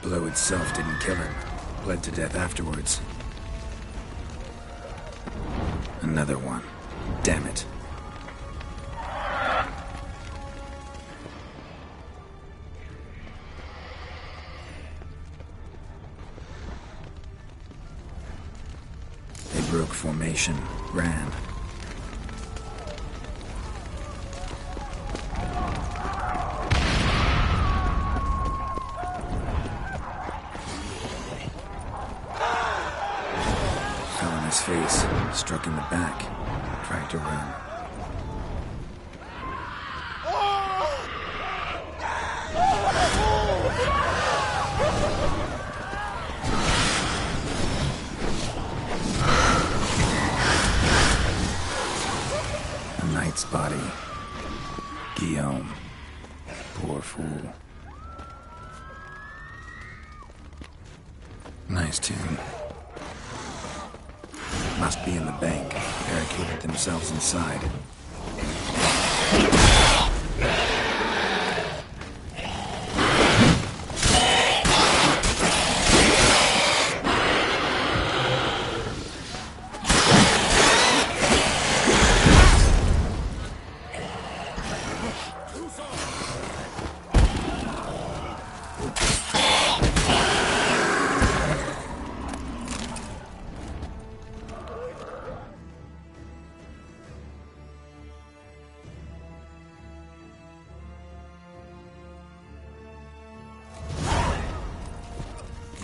blow itself didn't kill him. Bled to death afterwards. Another one. Damn it. They broke formation, ran. Face, struck in the back, tried to run. A knight's body. Guillaume. Poor fool. Nice tune. Must be in the bank. Barricaded themselves inside.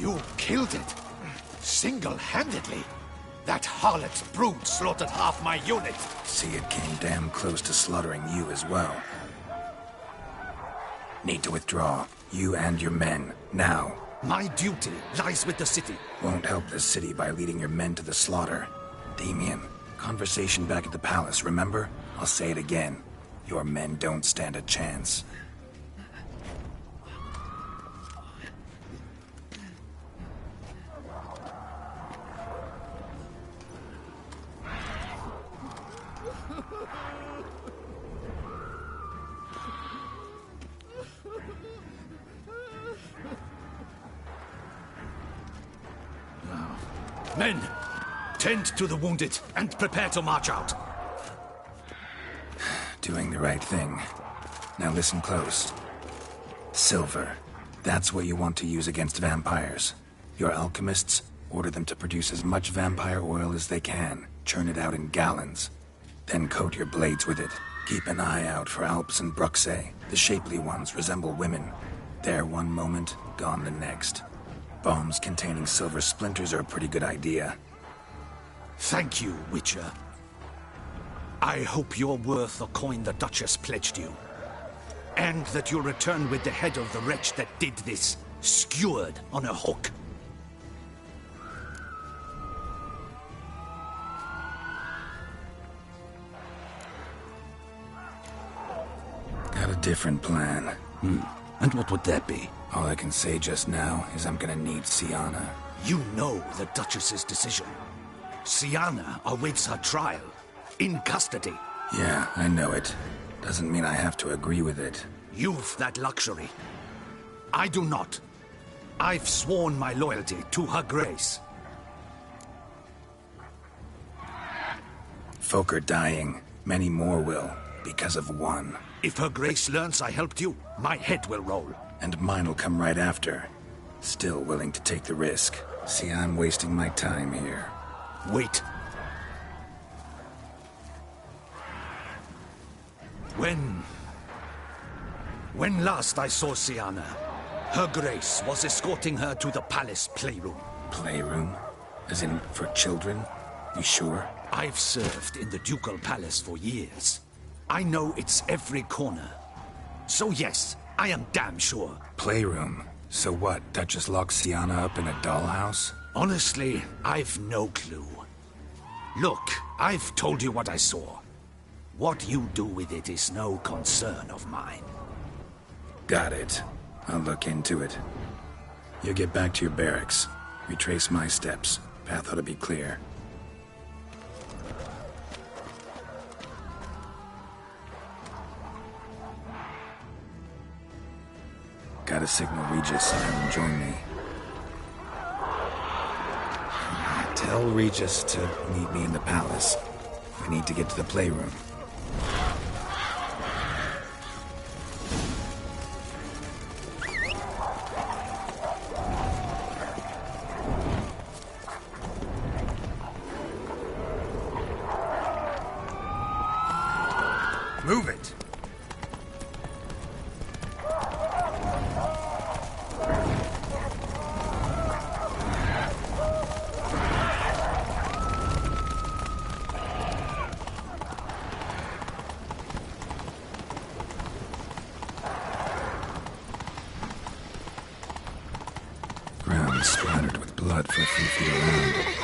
You killed it? Single-handedly? That harlot's brood slaughtered half my unit. See, it came damn close to slaughtering you as well. Need to withdraw. You and your men. Now. My duty lies with the city. Won't help the city by leading your men to the slaughter. Damien, conversation back at the palace, remember? I'll say it again. Your men don't stand a chance. Men, tend to the wounded and prepare to march out. Doing the right thing. Now listen close. Silver. That's what you want to use against vampires. Your alchemists, order them to produce as much vampire oil as they can. Churn it out in gallons. Then coat your blades with it. Keep an eye out for Alps and Bruxae. The shapely ones resemble women. There one moment, gone the next. Bombs containing silver splinters are a pretty good idea. Thank you, Witcher. I hope you're worth the coin the Duchess pledged you. And that you'll return with the head of the wretch that did this, skewered on a hook. Got a different plan. And what would that be? All I can say just now is I'm gonna need Syanna. You know the Duchess's decision. Syanna awaits her trial. In custody. Yeah, I know it. Doesn't mean I have to agree with it. You've that luxury. I do not. I've sworn my loyalty to Her Grace. Folk are dying. Many more will, because of one. If Her Grace learns I helped you, my head will roll. And mine'll come right after. Still willing to take the risk. See, I'm wasting my time here. Wait. When last I saw Syanna, Her Grace was escorting her to the palace playroom. Playroom? As in, for children? You sure? I've served in the ducal palace for years. I know its every corner. So yes, I am damn sure. Playroom? So what, Duchess locks Syanna up in a dollhouse? Honestly, I've no clue. Look, I've told you what I saw. What you do with it is no concern of mine. Got it. I'll look into it. You get back to your barracks. Retrace my steps. Path ought to be clear. Gotta signal Regis and have him join me. Tell Regis to meet me in the palace. We need to get to the playroom. Move it! Ground splattered with blood for a few feet around.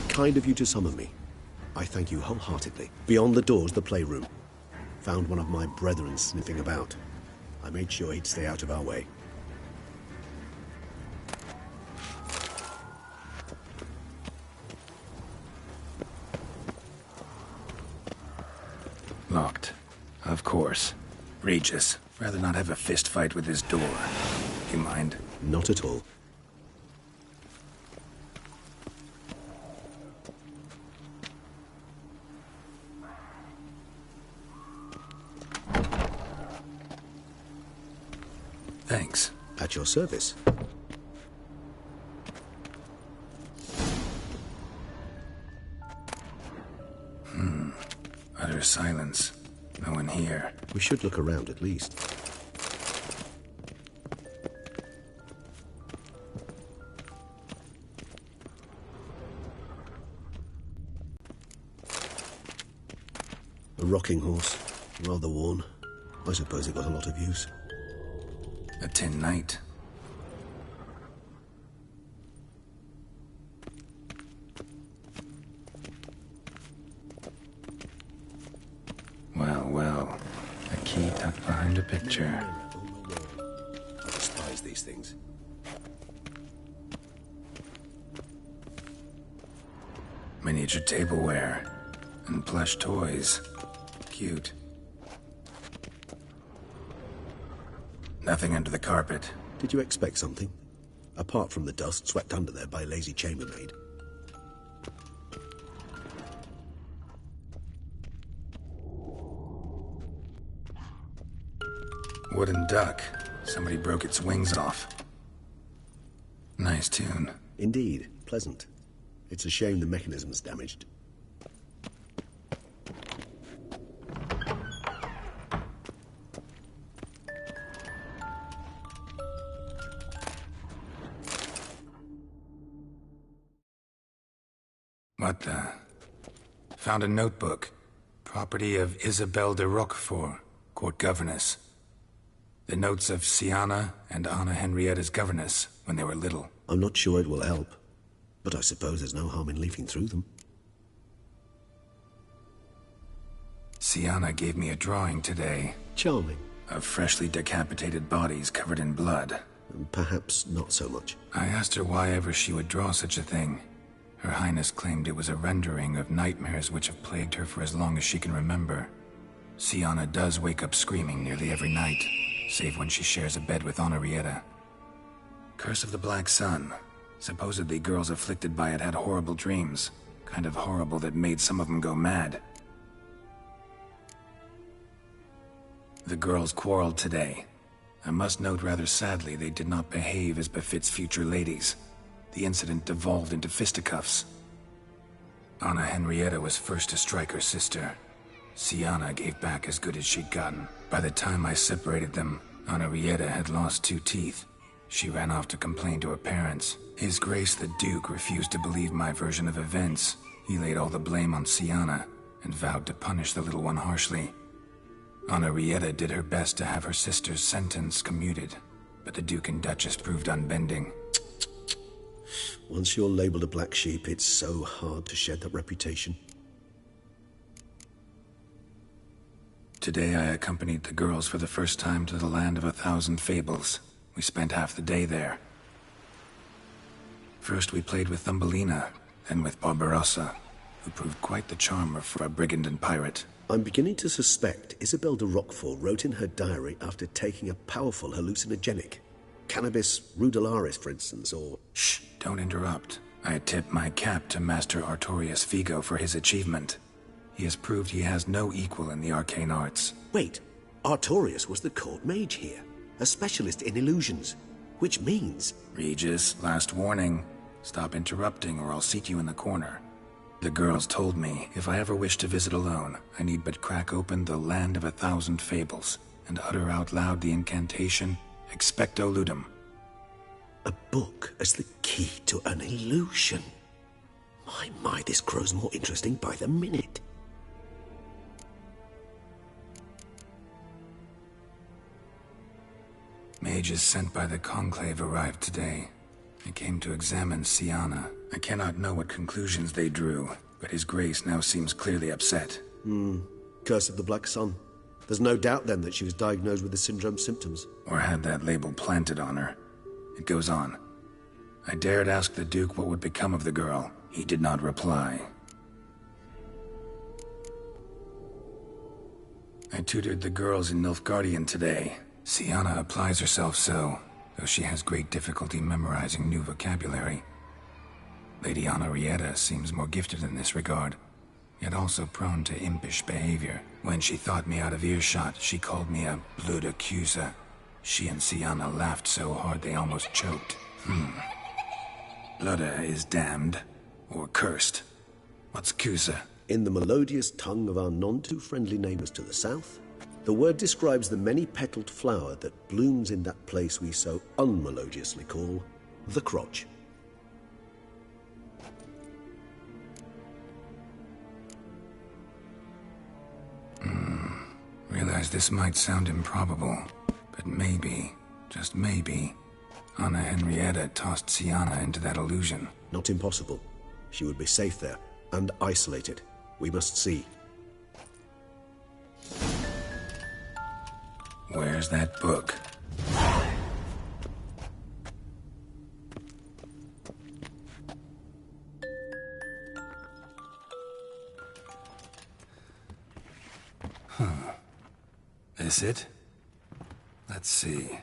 Kind of you to summon me. I thank you wholeheartedly. Beyond the doors, the playroom. Found one of my brethren sniffing about. I made sure he'd stay out of our way. Locked. Of course. Regis. Rather not have a fist fight with his door. You mind? Not at all. Thanks. At your service. Utter silence. No one here. We should look around at least. A rocking horse. Rather worn. I suppose it got a lot of use. A tin knight. Well, well. A key tucked behind a picture. I despise these things. Miniature tableware. And plush toys. Cute. Nothing under the carpet. Did you expect something? Apart from the dust swept under there by a lazy chambermaid. Wooden duck. Somebody broke its wings off. Nice tune. Indeed, pleasant. It's a shame the mechanism's damaged. What the? Found a notebook. Property of Isabelle de Roquefort, court governess. The notes of Siana and Anna Henrietta's governess when they were little. I'm not sure it will help, but I suppose there's no harm in leafing through them. Siana gave me a drawing today. Charming. Of freshly decapitated bodies covered in blood. Perhaps not so much. I asked her why ever she would draw such a thing. Her Highness claimed it was a rendering of nightmares which have plagued her for as long as she can remember. Siana does wake up screaming nearly every night, save when she shares a bed with Henrietta. Curse of the Black Sun. Supposedly girls afflicted by it had horrible dreams. Kind of horrible that made some of them go mad. The girls quarreled today. I must note rather sadly they did not behave as befits future ladies. The incident devolved into fisticuffs. Anna Henrietta was first to strike her sister. Siana gave back as good as she'd gotten. By the time I separated them, Henrietta had lost 2 teeth. She ran off to complain to her parents. His Grace the Duke refused to believe my version of events. He laid all the blame on Siana and vowed to punish the little one harshly. Henrietta did her best to have her sister's sentence commuted, but the Duke and Duchess proved unbending. Once you're labeled a black sheep, it's so hard to shed that reputation. Today I accompanied the girls for the first time to the land of 1,000 fables. We spent half the day there. First we played with Thumbelina, then with Barbarossa, who proved quite the charmer for a brigand and pirate. I'm beginning to suspect Isabelle de Roquefort wrote in her diary after taking a powerful hallucinogenic. Cannabis rudelaris, for instance, or... Shh, don't interrupt. I tip my cap to Master Artorius Figo for his achievement. He has proved he has no equal in the arcane arts. Wait, Artorius was the court mage here, a specialist in illusions, which means... Regis, last warning. Stop interrupting or I'll seat you in the corner. The girls told me if I ever wish to visit alone, I need but crack open the Land of 1,000 Fables and utter out loud the incantation Expecto Ludum. A book as the key to an illusion. My, this grows more interesting by the minute. Mages sent by the Conclave arrived today. They came to examine Siana. I cannot know what conclusions they drew, but His Grace now seems clearly upset. Curse of the Black Sun. There's no doubt then that she was diagnosed with the syndrome symptoms. Or had that label planted on her. It goes on. I dared ask the Duke what would become of the girl. He did not reply. I tutored the girls in Nilfgaardian today. Siana applies herself so, though she has great difficulty memorizing new vocabulary. Lady Henrietta seems more gifted in this regard, yet also prone to impish behavior. When she thought me out of earshot, she called me a blood accuser. She and Siana laughed so hard they almost choked. Blooda is damned, or cursed. What's Cusa? In the melodious tongue of our none-too-friendly neighbors to the south, the word describes the many-petaled flower that blooms in that place we so unmelodiously call the crotch. realize this might sound improbable, but maybe, just maybe, Anna Henrietta tossed Sienna into that illusion. Not impossible. She would be safe there, and isolated. We must see. Where's that book? This it? Let's see.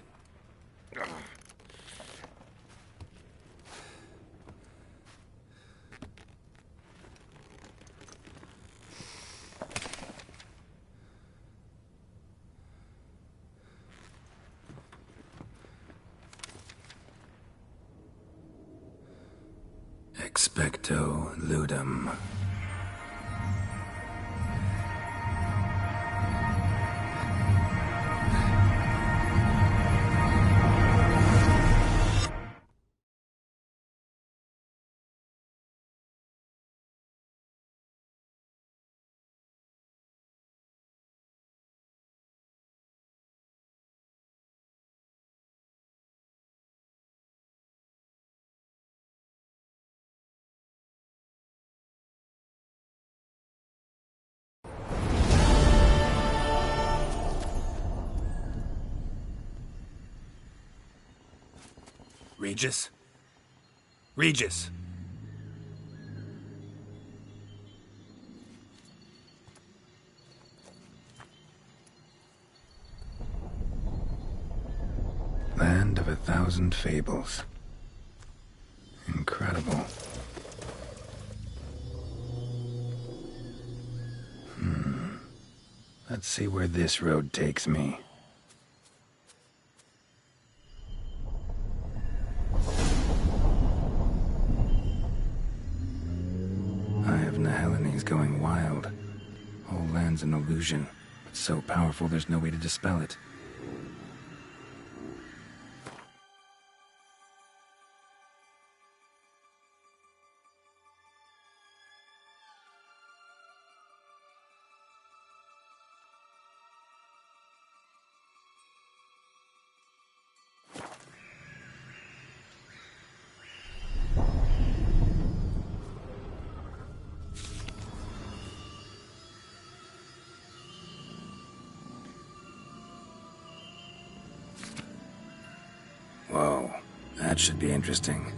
Expecto Ludum. Regis? Regis! Land of 1,000 fables. Incredible. Let's see where this road takes me. He's going wild. Whole land's an illusion, but so powerful there's no way to dispel it. Whoa, that should be interesting.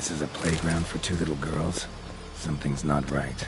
This is a playground for two little girls? Something's not right.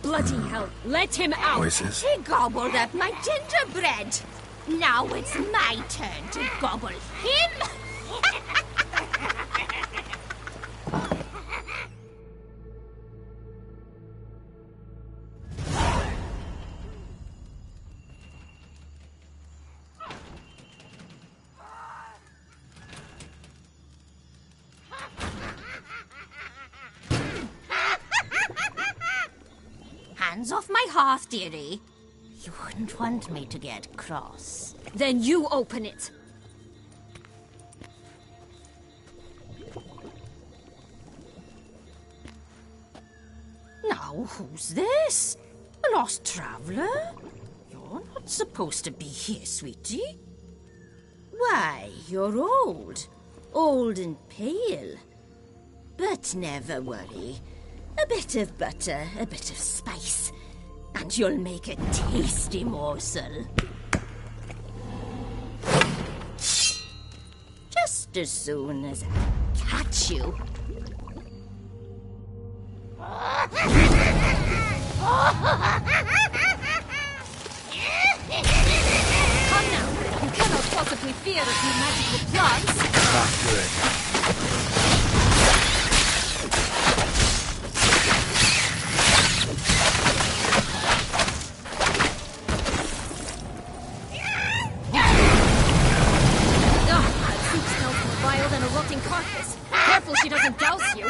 Bloody hell, let him out! Voices? He gobbled up my gingerbread. Now it's my turn to gobble him. Hands off my hearth, dearie. You wouldn't want me to get cross. Then you open it. Now, who's this? A lost traveler? You're not supposed to be here, sweetie. Why, you're old. Old and pale. But never worry. A bit of butter, a bit of spice, and you'll make a tasty morsel. Just as soon as I catch you. Come now, you cannot possibly fear a few magical plants. Not good. Than a rotting carcass. Careful she doesn't douse you.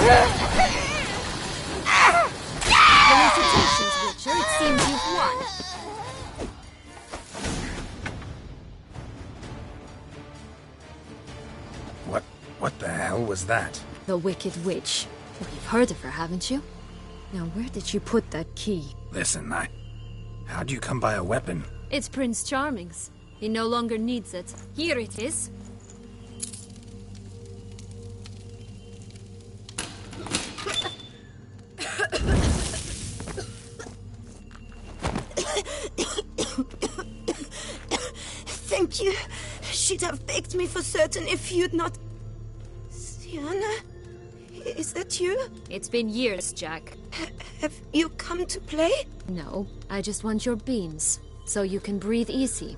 Felicitations, Witcher. It seems you've won. What the hell was that? The Wicked Witch. Well, you've heard of her, haven't you? Now, where did she put that key? Listen, how'd you come by a weapon? It's Prince Charming's. He no longer needs it. Here it is. Thank you. She'd have begged me for certain if you'd not... Syanna? Is that you? It's been years, Jack. Have you come to play? No, I just want your beans, so you can breathe easy.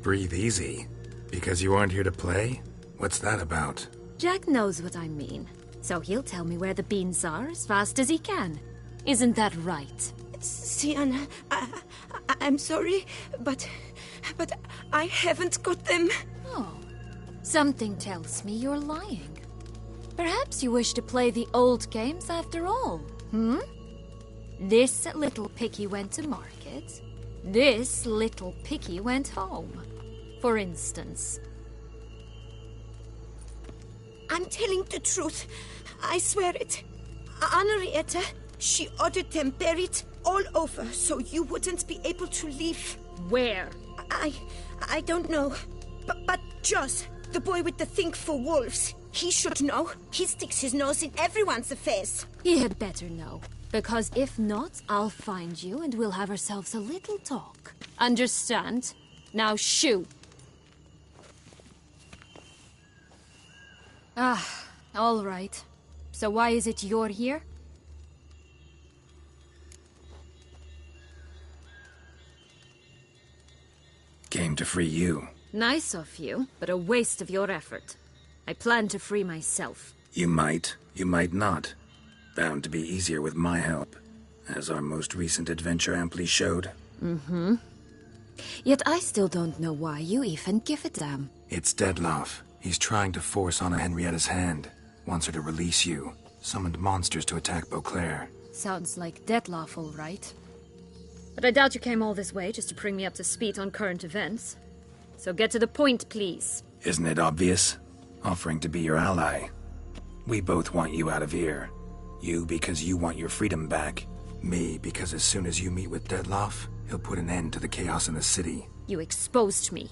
Breathe easy? Because you aren't here to play? What's that about? Jack knows what I mean, so he'll tell me where the beans are as fast as he can. Isn't that right? Syanna, I'm sorry, but I haven't got them. Oh, something tells me you're lying. Perhaps you wish to play the old games after all, hmm? This little picky went to market. This little picky went home, for instance. I'm telling the truth. I swear it. Henrietta, she ordered them buried all over so you wouldn't be able to leave. Where? I don't know. But Joss, the boy with the thing for wolves, he should know. He sticks his nose in everyone's affairs. He had better know. Because if not, I'll find you and we'll have ourselves a little talk. Understand? Now shoo! Ah, all right. So why is it you're here? Came to free you. Nice of you, but a waste of your effort. I plan to free myself. You might not. Bound to be easier with my help, as our most recent adventure amply showed. Mm-hmm. Yet I still don't know why you even give a damn. It's Dettlaff. He's trying to force Anna Henrietta's hand. Wants her to release you. Summoned monsters to attack Beauclair. Sounds like Dettlaff, all right. But I doubt you came all this way just to bring me up to speed on current events. So get to the point, please. Isn't it obvious? Offering to be your ally. We both want you out of here. You because you want your freedom back. Me because as soon as you meet with Dettlaff, he'll put an end to the chaos in the city. You exposed me.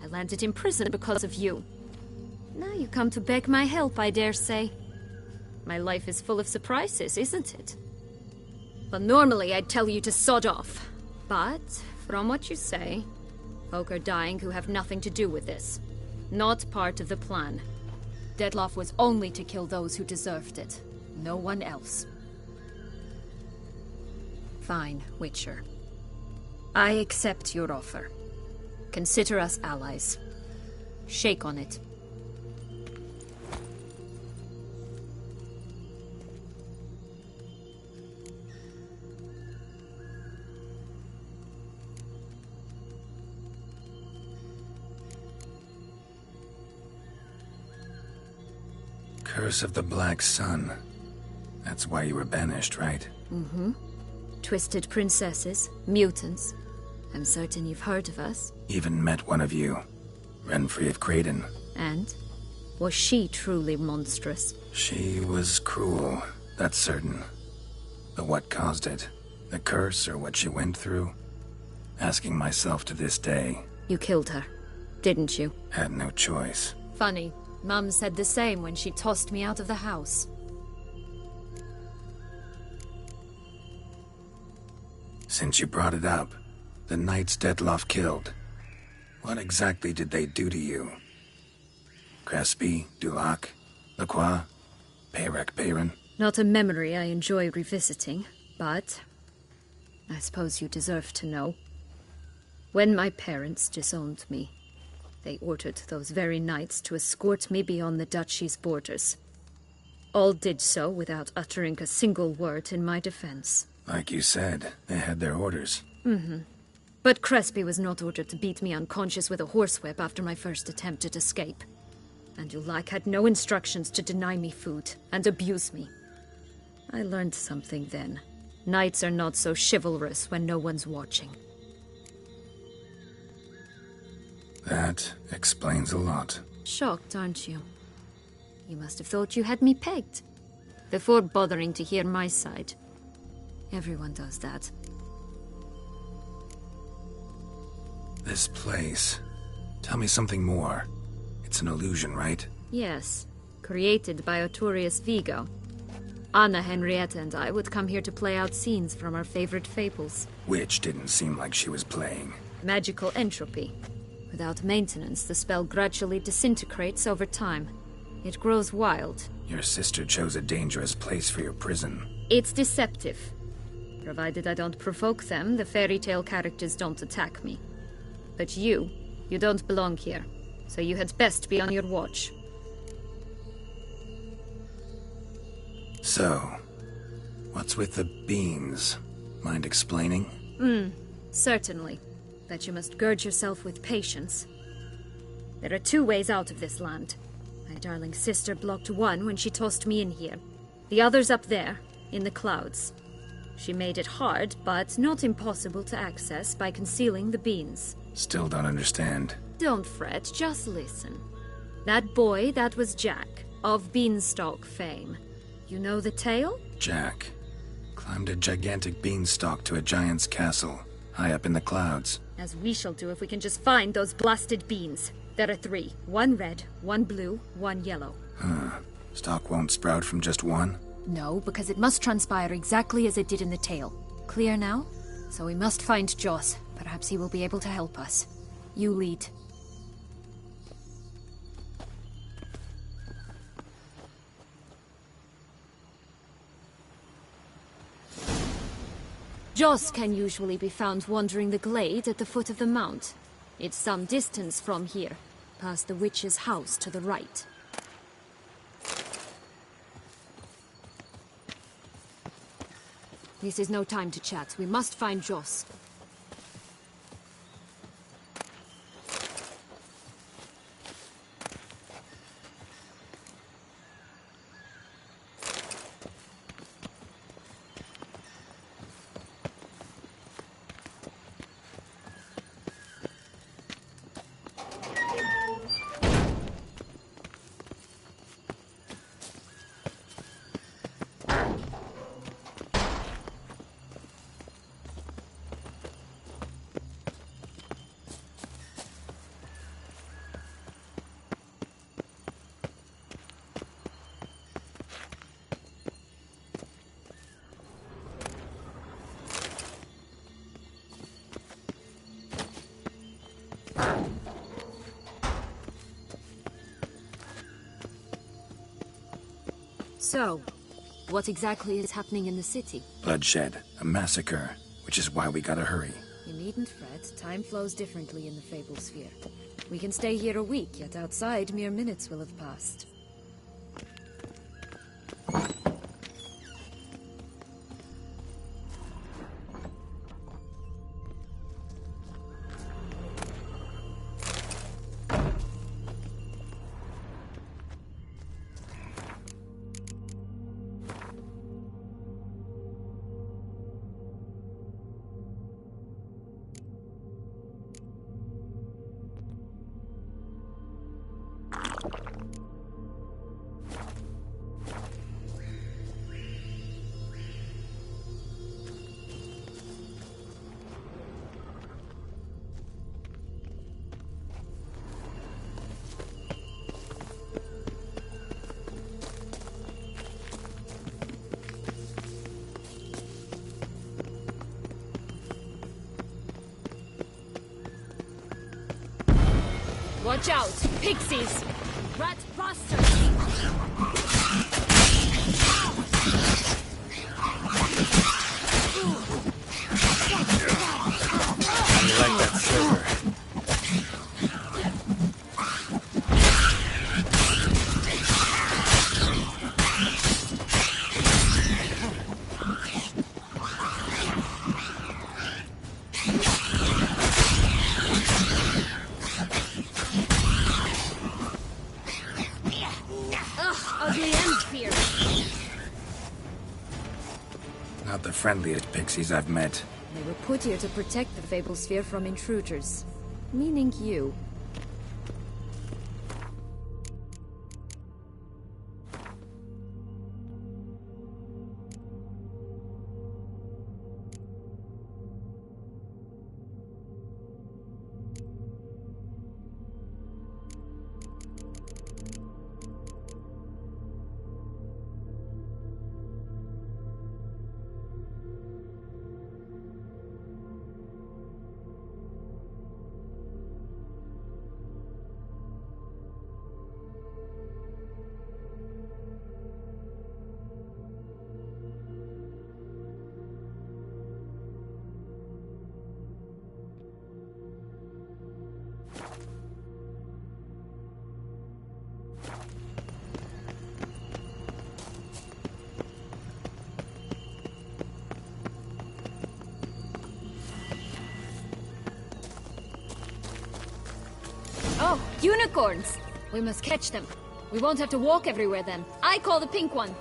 I landed in prison because of you. Now you come to beg my help, I dare say. My life is full of surprises, isn't it? Well, normally I'd tell you to sod off. But, from what you say, folk are dying who have nothing to do with this. Not part of the plan. Dettlaff was only to kill those who deserved it. No one else. Fine, Witcher. I accept your offer. Consider us allies. Shake on it. Curse of the Black Sun. That's why you were banished, right? Mm-hmm. Twisted princesses, mutants. I'm certain you've heard of us. Even met one of you. Renfri of Craden. And? Was she truly monstrous? She was cruel, that's certain. But what caused it? The curse or what she went through? Asking myself to this day. You killed her, didn't you? Had no choice. Funny. Mum said the same when she tossed me out of the house. Since you brought it up, the knights Dettlaff killed. What exactly did they do to you? Crespi, Dulac, Lacroix, Peyrac Peyran? Not a memory I enjoy revisiting, but I suppose you deserve to know. When my parents disowned me, they ordered those very knights to escort me beyond the duchy's borders. All did so without uttering a single word in my defense. Like you said, they had their orders. Mm-hmm. But Crespi was not ordered to beat me unconscious with a horsewhip after my first attempt at escape. And Ulak had no instructions to deny me food and abuse me. I learned something then. Knights are not so chivalrous when no one's watching. That explains a lot. Shocked, aren't you? You must have thought you had me pegged. Before bothering to hear my side. Everyone does that. This place. Tell me something more. It's an illusion, right? Yes. Created by Arturius Vigo. Anna, Henrietta, and I would come here to play out scenes from our favorite fables. Which didn't seem like she was playing. Magical entropy. Without maintenance, the spell gradually disintegrates over time. It grows wild. Your sister chose a dangerous place for your prison. It's deceptive. Provided I don't provoke them, the fairy tale characters don't attack me. But you don't belong here. So you had best be on your watch. So, what's with the beans? Mind explaining? Certainly. But you must gird yourself with patience. There are 2 ways out of this land. My darling sister blocked one when she tossed me in here. The other's up there, in the clouds. She made it hard, but not impossible to access by concealing the beans. Still don't understand. Don't fret, just listen. That boy, that was Jack, of Beanstalk fame. You know the tale? Jack climbed a gigantic beanstalk to a giant's castle, high up in the clouds. As we shall do if we can just find those blasted beans. There are 3. 1 red, 1 blue, 1 yellow. Stalk won't sprout from just one? No, because it must transpire exactly as it did in the tale. Clear now? So we must find Joss. Perhaps he will be able to help us. You lead. Joss can usually be found wandering the glade at the foot of the mount. It's some distance from here, past the witch's house to the right. This is no time to chat. We must find Joss. So, what exactly is happening in the city? Bloodshed, a massacre, which is why we gotta hurry. You needn't fret. Time flows differently in the Fable Sphere. We can stay here a week, yet outside mere minutes will have passed. Watch out! Pixies! Rat bastards! I like that silver. Not the friendliest pixies I've met. They were put here to protect the Fable Sphere from intruders. Meaning you. Oh, unicorns! We must catch them. We won't have to walk everywhere then. I call the pink one.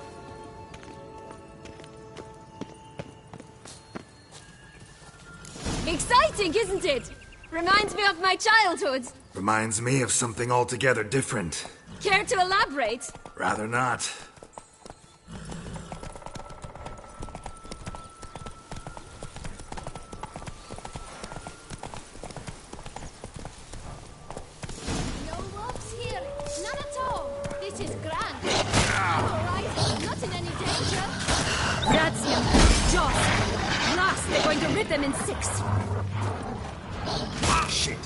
Exciting, isn't it? Reminds me of my childhood. Reminds me of something altogether different. Care to elaborate? Rather not. No wolves here. None at all. This is grand. All right. Not in any danger. Grazie. Jaws. Last, they're going to rip them in six. Ah, shit!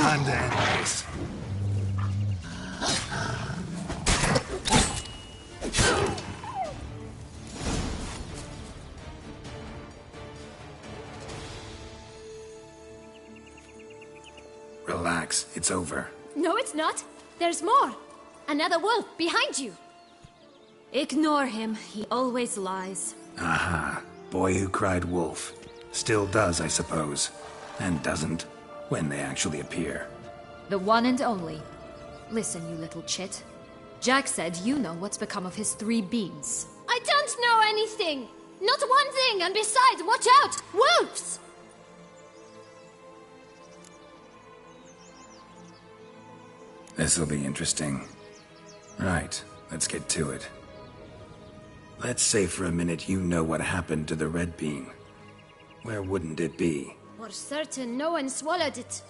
Time to end this. Relax, it's over. No, it's not. There's more. Another wolf behind you. Ignore him. He always lies. Aha. Boy who cried wolf. Still does, I suppose. And doesn't, when they actually appear. The one and only. Listen, you little chit. Jack said you know what's become of his 3 beans. I don't know anything! Not one thing, and besides, watch out! Wolves! This'll be interesting. Right, let's get to it. Let's say for a minute you know what happened to the red bean. Where wouldn't it be? For certain, no one swallowed it.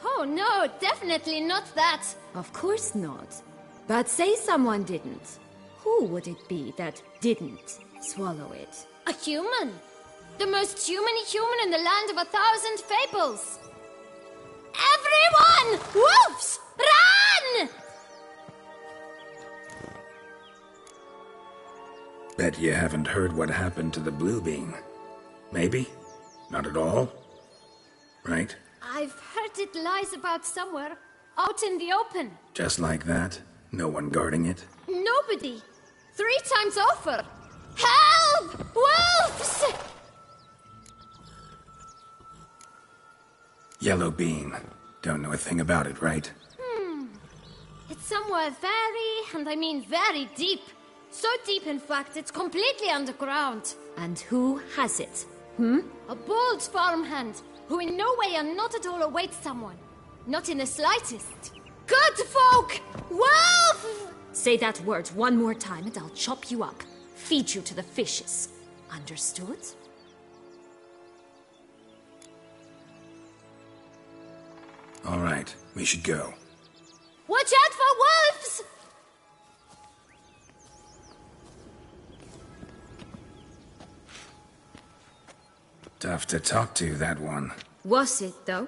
Oh no, definitely not that. Of course not. But say someone didn't. Who would it be that didn't swallow it? A human. The most humany human in the land of 1,000 fables. Everyone! Wolves! Run! Bet you haven't heard what happened to the blue bean. Maybe? Not at all? Right? I've heard it lies about somewhere. Out in the open. Just like that? No one guarding it? Nobody. 3 times over. Help! Wolves! Yellow bean. Don't know a thing about it, right? It's somewhere very, and I mean very deep. So deep, in fact, it's completely underground. And who has it? A bold farmhand, who in no way and not at all awaits someone. Not in the slightest. Good folk! Wolf! Say that word one more time and I'll chop you up. feed you to the fishes. Understood? All right, we should go. Watch out for wolves! Tough to talk to, that one. Was it, though?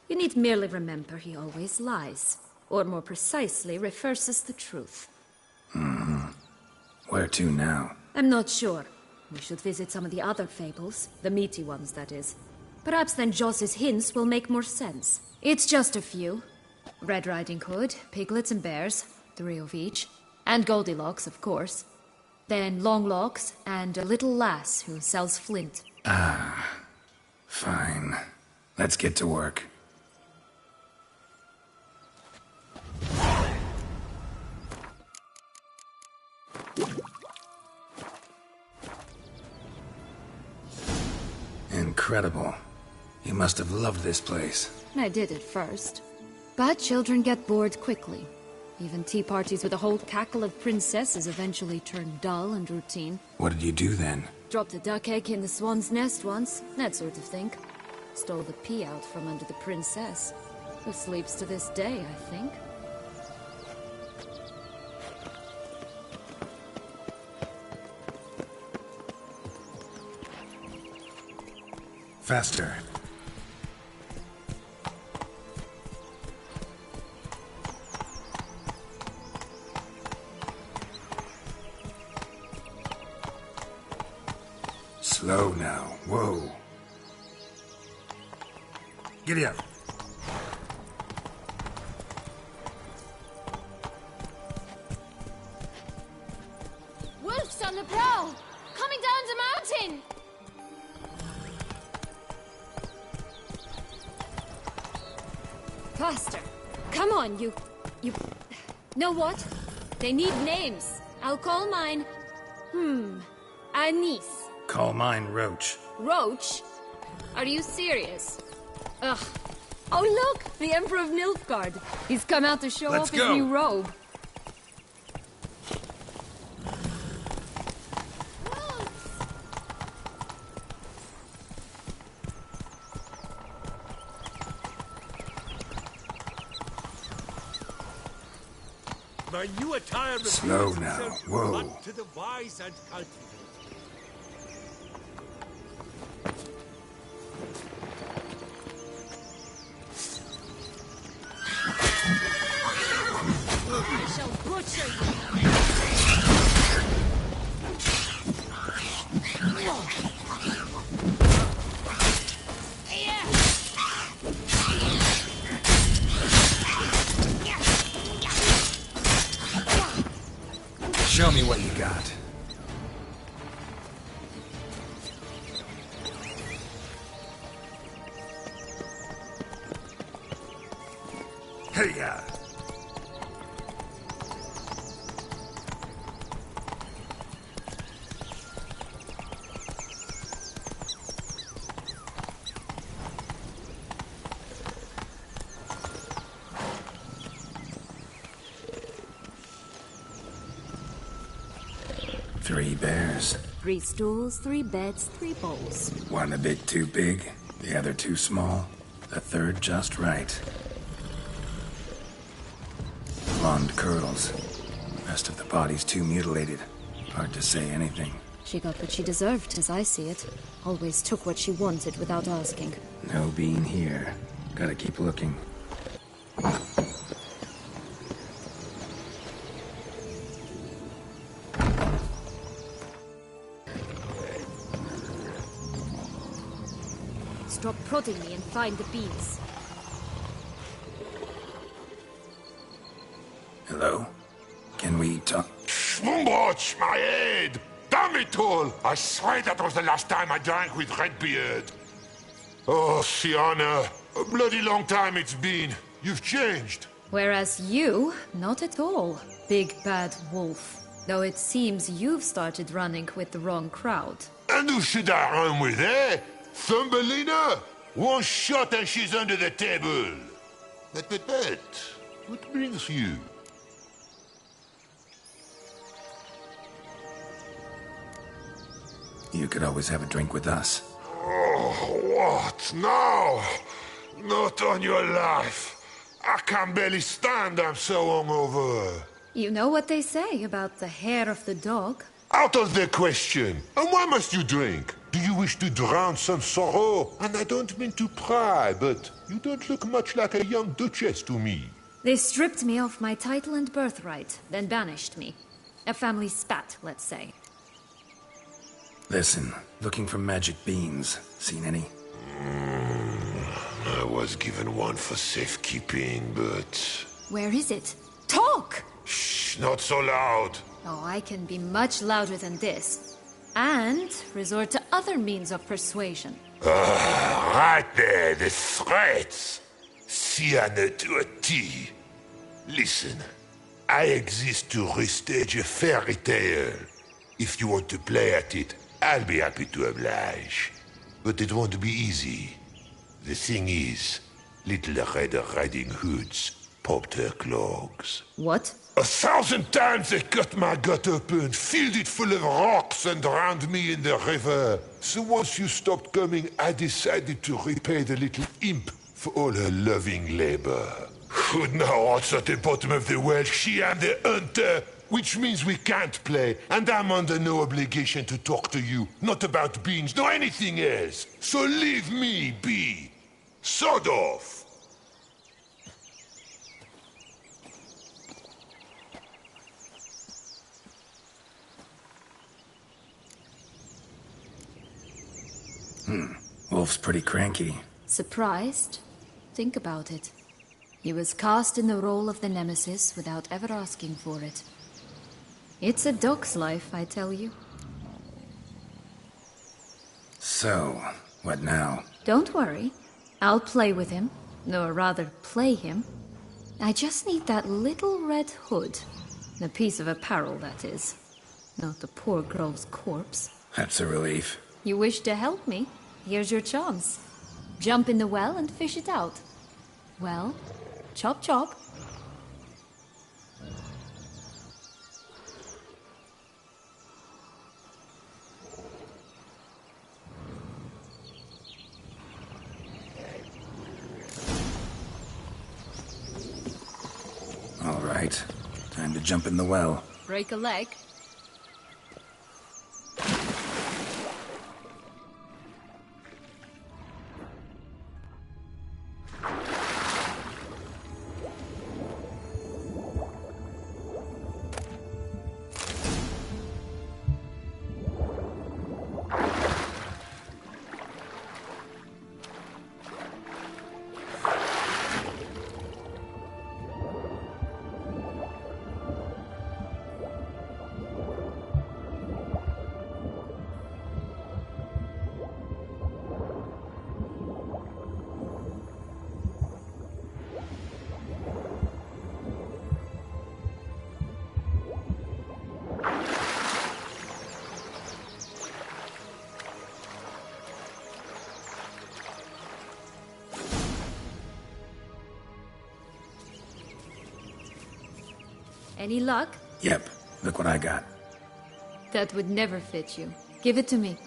You need merely remember he always lies. Or more precisely, reverses the truth. Where to now? I'm not sure. We should visit some of the other fables. The meaty ones, that is. Perhaps then Joss's hints will make more sense. It's just a few. Red Riding Hood, piglets and bears, 3 of each. And Goldilocks, of course. Then Longlocks, and a little lass who sells flint. Fine. Let's get to work. Incredible. You must have loved this place. I did at first. But children get bored quickly. Even tea parties with a whole cackle of princesses eventually turn dull and routine. What did you do then? Dropped a duck egg in the swan's nest once, that sort of thing. Stole the pea out from under the princess, who sleeps to this day, I think. Faster. Slow now. Whoa. Giddy up. Wolves on the prowl! Coming down the mountain! Faster! Come on, you... Know what? They need names. I'll call mine... Anise. Call mine Roach. Roach? Are you serious? Ugh. Oh look! The Emperor of Nilfgaard. He's come out to show Let's off his go. new robe. My new attire Slow reveals now. itself Whoa. but to the wise and cultivated. I shall butcher you! Show me what you got. Hey-ya! Three bears. 3 stools, 3 beds, 3 bowls. One a bit too big, the other too small, the third just right. Blonde curls. Rest of the body's too mutilated. Hard to say anything. She got what she deserved, as I see it. Always took what she wanted without asking. No bean here. Gotta keep looking. Stop prodding me and find the beans. Hello? Can we talk? Schwumbroch, my head! Damn it all! I swear that was the last time I drank with Redbeard. Oh, Fiona, a bloody long time it's been. You've changed. Whereas you, not at all. Big bad wolf. Though it seems you've started running with the wrong crowd. And who should I run with, eh? Thumbelina? One shot and she's under the table. But, what brings you? You could always have a drink with us. Oh, what? No! Not on your life. I can barely stand, I'm so hungover. You know what they say about the hair of the dog? Out of the question. And why must you drink? Do you wish to drown some sorrow? And I don't mean to pry, but you don't look much like a young duchess to me. They stripped me of my title and birthright, then banished me. A family spat, let's say. Listen, looking for magic beans. Seen any? I was given one for safekeeping, but... Where is it? Talk! Shh, not so loud. Oh, I can be much louder than this. And resort to other means of persuasion. Right there, the threats. Sienna to a T. Listen, I exist to restage a fairy tale. If you want to play at it, I'll be happy to oblige. But it won't be easy. The thing is, Little Red Riding Hoods popped her clogs. What? 1,000 times they cut my gut open, filled it full of rocks and drowned me in the river. So once you stopped coming, I decided to repay the little imp for all her loving labor. Who'd know what's at the bottom of the well? She and the hunter, which means we can't play, and I'm under no obligation to talk to you. Not about beans, nor anything else. So leave me be. Sod off. Wolf's pretty cranky. Surprised? Think about it. He was cast in the role of the Nemesis without ever asking for it. It's a dog's life, I tell you. So, what now? Don't worry. I'll play with him. Or rather, play him. I just need that little red hood. A piece of apparel, that is. Not the poor girl's corpse. That's a relief. You wish to help me? Here's your chance. Jump in the well and fish it out. Well, chop chop. All right. Time to jump in the well. Break a leg. Any luck? Yep, look what I got. That would never fit you. Give it to me.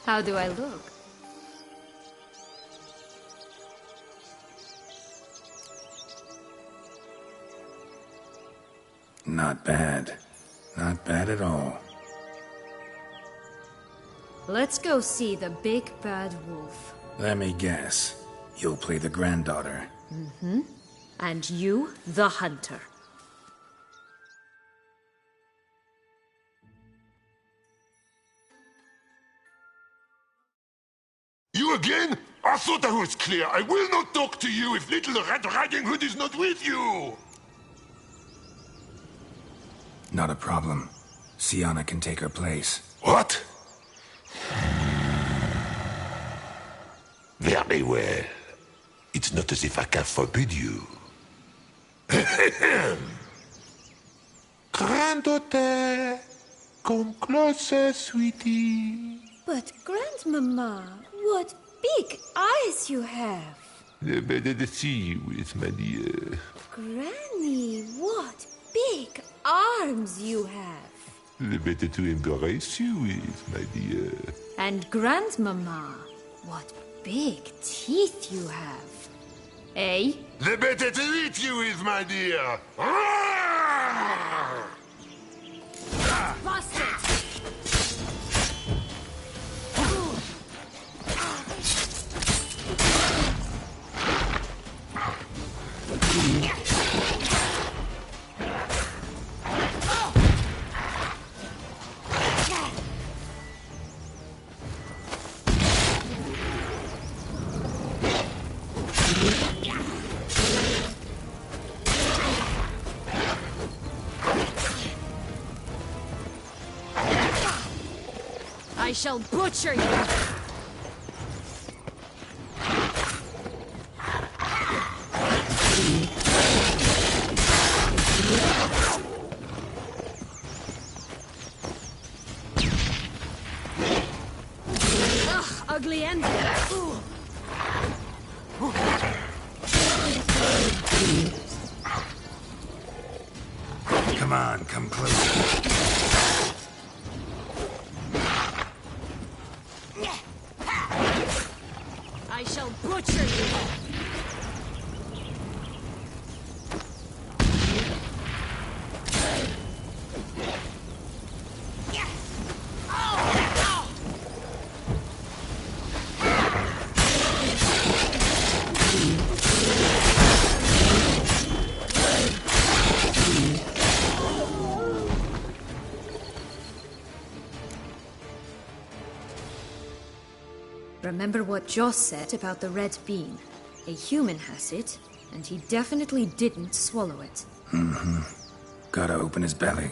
How do I look? Not bad. Not bad at all. Let's go see the big bad wolf. Let me guess. You'll play the granddaughter. Mm-hmm. And you, the hunter. You again? I thought I was clear. I will not talk to you if Little Red Riding Hood is not with you! Not a problem. Sienna can take her place. What? Very well. It's not as if I can forbid you. Granddaughter, come closer, sweetie. But, Grandmama, what big eyes you have. Better to see you with, my dear. Granny, what big arms you have. The better to embrace you with, my dear. And Grandmama, what big teeth you have. Eh? The better to eat you with, my dear. Bastard! I shall butcher you! Ugh, ugly ending. Come on, come closer. I shall butcher you! Remember what Joss said about the red bean. A human has it, and he definitely didn't swallow it. Gotta open his belly.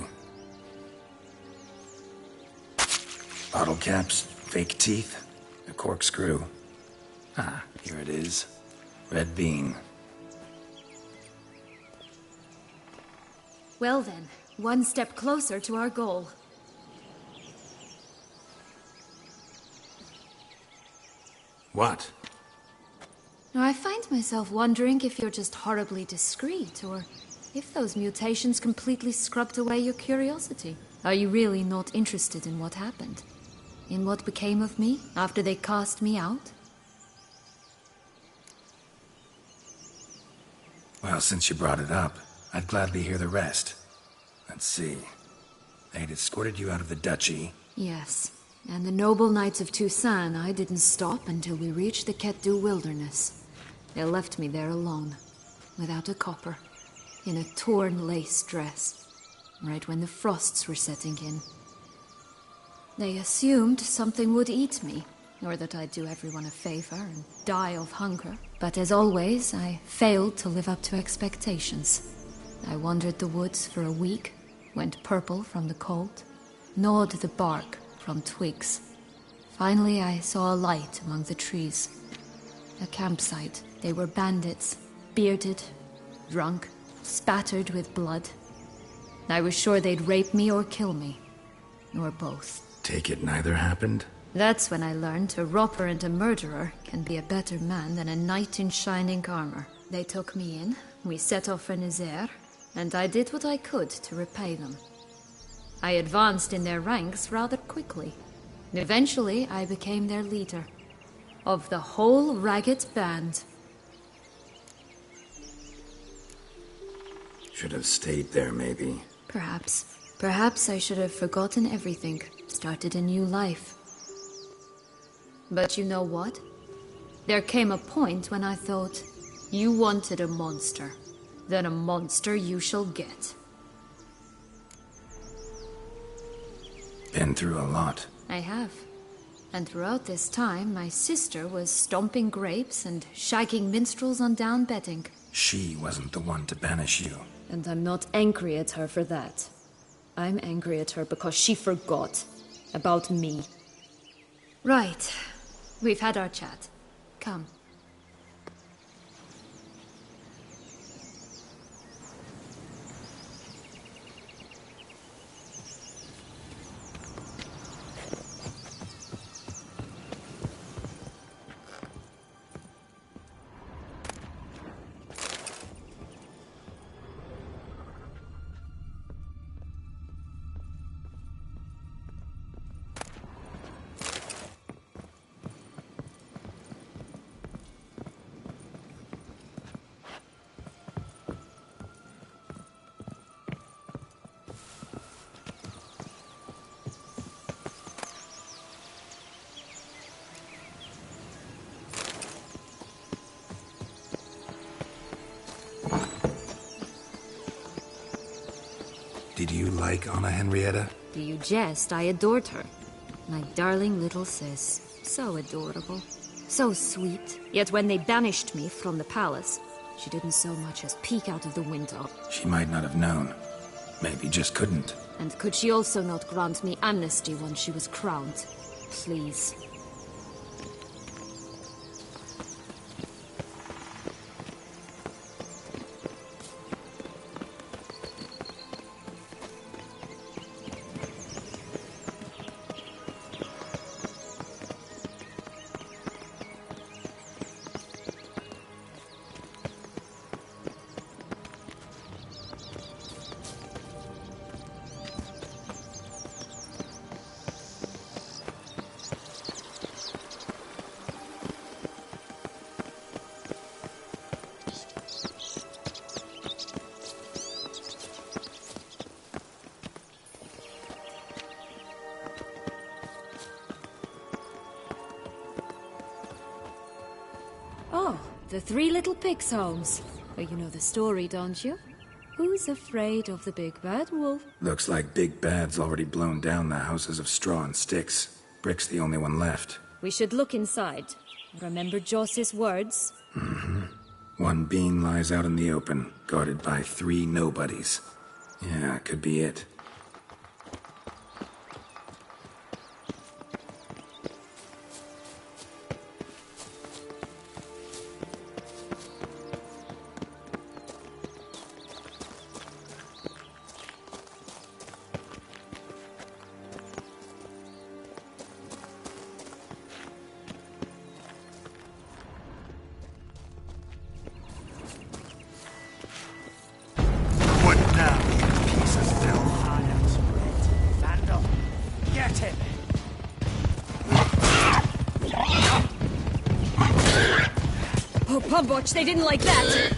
Bottle caps, fake teeth, a corkscrew. Ah, here it is. Red bean. Well then, one step closer to our goal. What? Now, I find myself wondering if you're just horribly discreet, or if those mutations completely scrubbed away your curiosity. Are you really not interested in what happened? In what became of me after they cast me out? Well, since you brought it up, I'd gladly hear the rest. Let's see. They'd escorted you out of the duchy. Yes. And the noble knights of Toussaint, I didn't stop until we reached the Ketdu wilderness. They left me there alone, without a copper, in a torn lace dress, right when the frosts were setting in. They assumed something would eat me, or that I'd do everyone a favor and die of hunger. But as always, I failed to live up to expectations. I wandered the woods for a week, went purple from the cold, gnawed the bark from twigs. Finally, I saw a light among the trees. A campsite. They were bandits, bearded, drunk, spattered with blood. I was sure they'd rape me or kill me. Or both. Take it neither happened? That's when I learned a robber and a murderer can be a better man than a knight in shining armor. They took me in, we set off for Nazaire, and I did what I could to repay them. I advanced in their ranks rather quickly. Eventually, I became their leader. Of the whole ragged band. Should have stayed there, maybe. Perhaps. Perhaps I should have forgotten everything, started a new life. But you know what? There came a point when I thought, you wanted a monster. Then a monster you shall get. Been through a lot. I have. And throughout this time, my sister was stomping grapes and shagging minstrels on down bedding. She wasn't the one to banish you. And I'm not angry at her for that. I'm angry at her because she forgot about me. Right. We've had our chat. Come. Did you like Anna Henrietta? Do you jest? I adored her. My darling little sis. So adorable. So sweet. Yet when they banished me from the palace, she didn't so much as peek out of the window. She might not have known. Maybe just couldn't. And could she also not grant me amnesty once she was crowned? Please. Oh, the Three Little Pigs homes. Well, you know the story, don't you? Who's afraid of the big bad wolf? Looks like Big Bad's already blown down the houses of straw and sticks. Brick's the only one left. We should look inside. Remember Joss's words? Mm-hmm. One being lies out in the open, guarded by 3 nobodies. Yeah, could be it. Oh, Pumbotch, they didn't like that!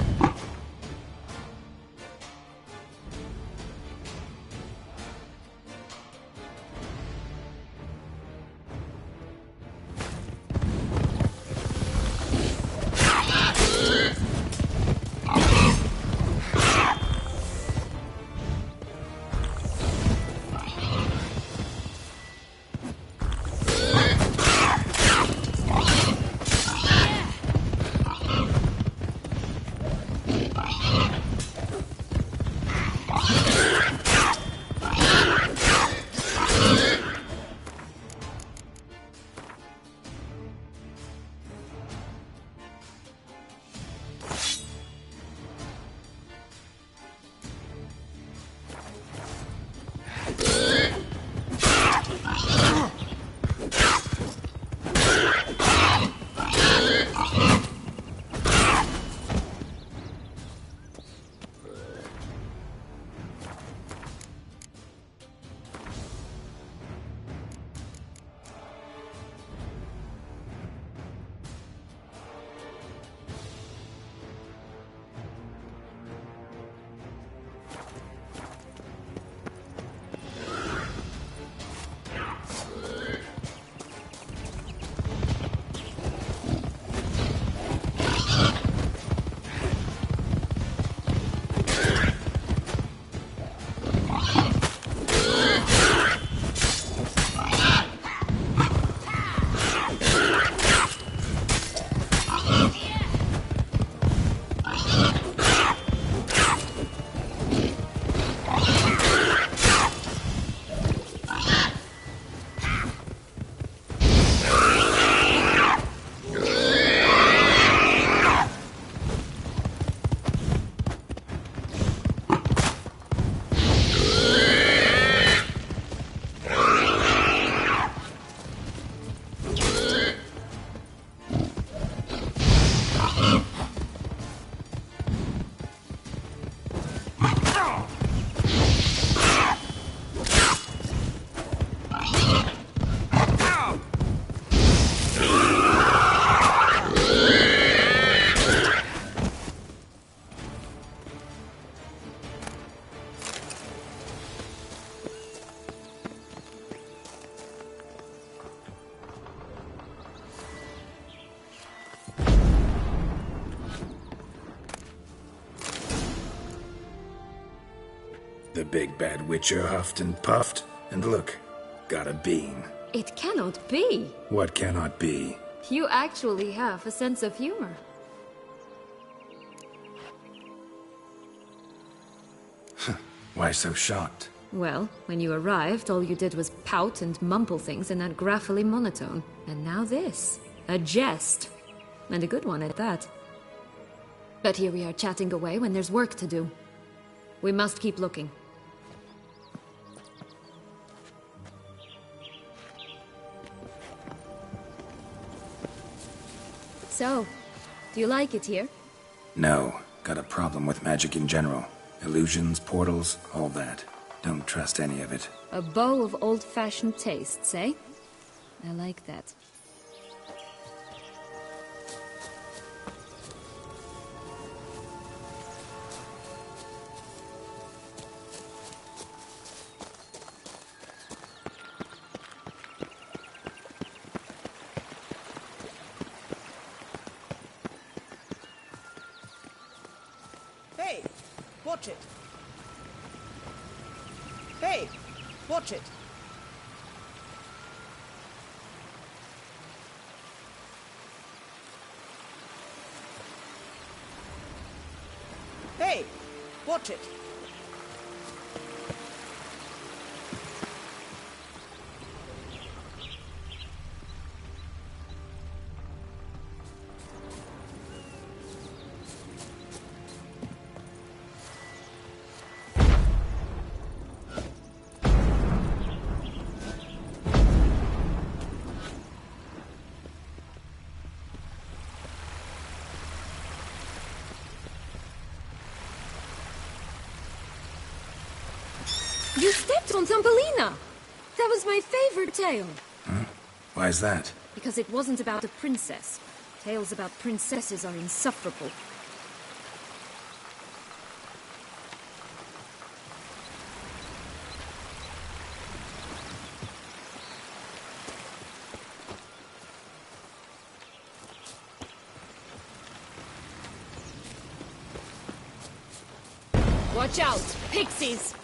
The big bad Witcher huffed and puffed, and look, got a bean. It cannot be. What cannot be? You actually have a sense of humor. Why so shocked? Well, when you arrived, all you did was pout and mumble things in that graphically monotone. And now this. A jest. And a good one at that. But here we are chatting away when there's work to do. We must keep looking. So, do you like it here? No. Got a problem with magic in general. Illusions, portals, all that. Don't trust any of it. A bow of old-fashioned tastes, eh? I like that. Hey, watch it. Hey, watch it. Hey, watch it. You stepped on Thumbelina! That was my favorite tale. Huh? Why's that? Because it wasn't about a princess. Tales about princesses are insufferable. Watch out! Pixies!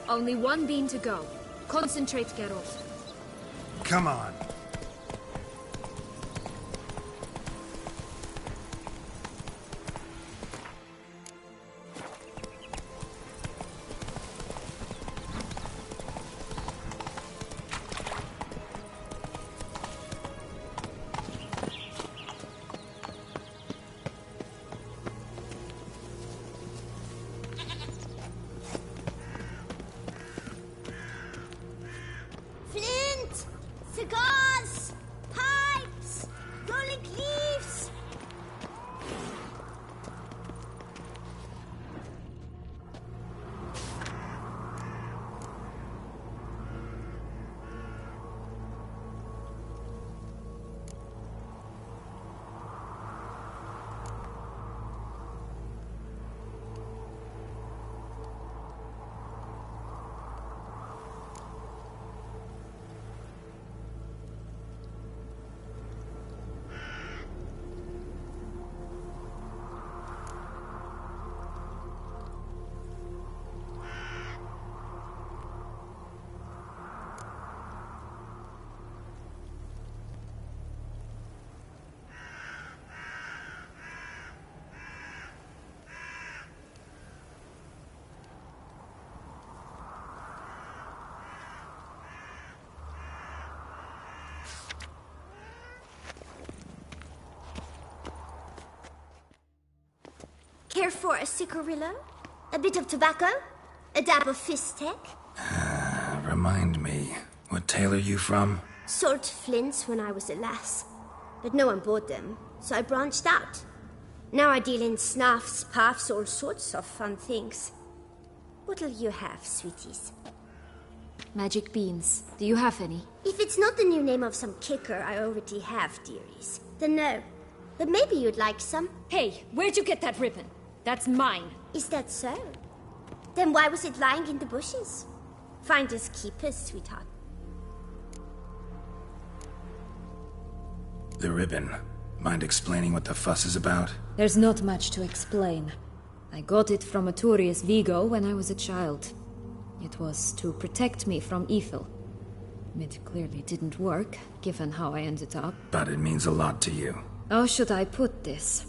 Only one bean to go. Concentrate, Geralt. Come on. Flint! Cigars! Pipes! Rolling leaves! Care for a cigarillo? A bit of tobacco? A dab of fistek? Remind me, what tale are you from? Sold flints when I was a lass. But no one bought them, so I branched out. Now I deal in snuffs, puffs, all sorts of fun things. What'll you have, sweeties? Magic beans. Do you have any? If it's not the new name of some kicker I already have, dearies, then no. But maybe you'd like some. Hey, where'd you get that ribbon? That's mine. Is that so? Then why was it lying in the bushes? Finders keepers, sweetheart. The ribbon. Mind explaining what the fuss is about? There's not much to explain. I got it from Arturius Vigo when I was a child. It was to protect me from evil. It clearly didn't work, given how I ended up. But it means a lot to you. How should I put this?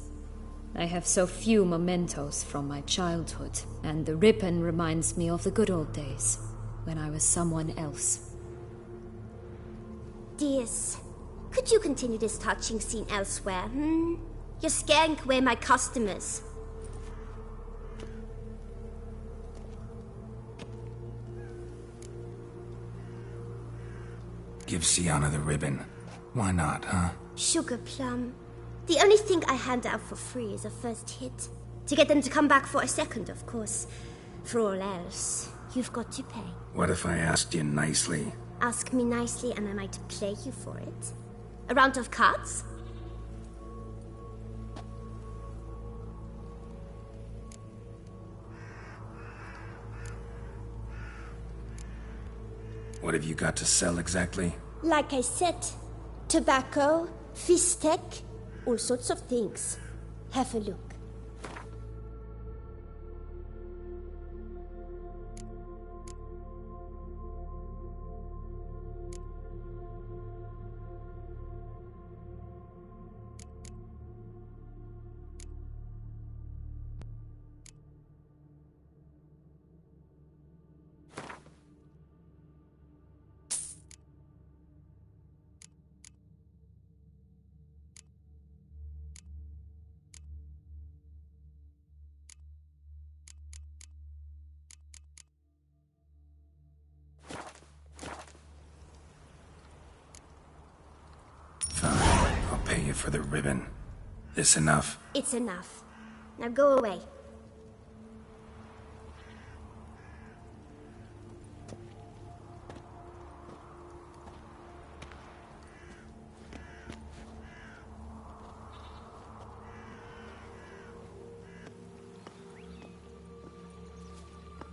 I have so few mementos from my childhood, and the ribbon reminds me of the good old days, when I was someone else. Dears, could you continue this touching scene elsewhere, You're scaring away my customers. Give Sienna the ribbon. Why not, huh? Sugar plum. The only thing I hand out for free is a first hit. To get them to come back for a second, of course. For all else, you've got to pay. What if I asked you nicely? Ask me nicely and I might play you for it. A round of cards? What have you got to sell exactly? Like I said, tobacco, fistek, all sorts of things. Have a look. Pay you for the ribbon. This enough? It's enough. Now go away.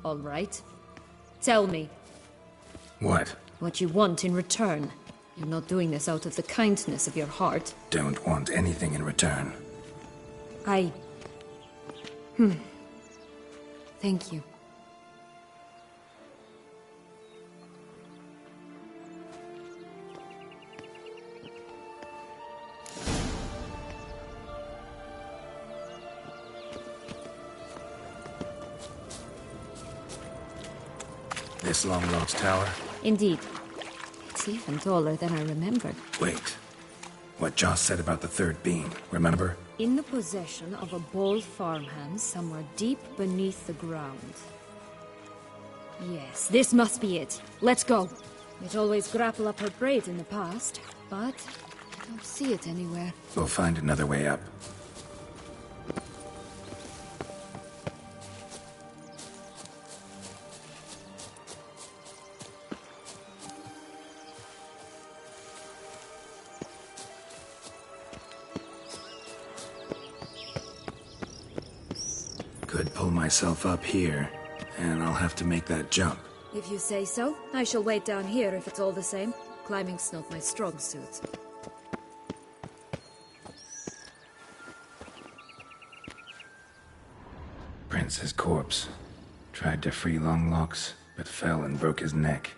All right. Tell me. What? What you want in return. You're not doing this out of the kindness of your heart. Don't want anything in return. Thank you. This Longlock's tower? Indeed. It's even taller than I remembered. Wait. What Joss said about the third being, remember? In the possession of a bold farmhand somewhere deep beneath the ground. Yes, this must be it. Let's go. We'd always grapple up her braid in the past, but I don't see it anywhere. We'll find another way up. Could pull myself up here, and I'll have to make that jump. If you say so, I shall wait down here if it's all the same. Climbing's not my strong suit. Prince's corpse. Tried to free Longlocks, but fell and broke his neck.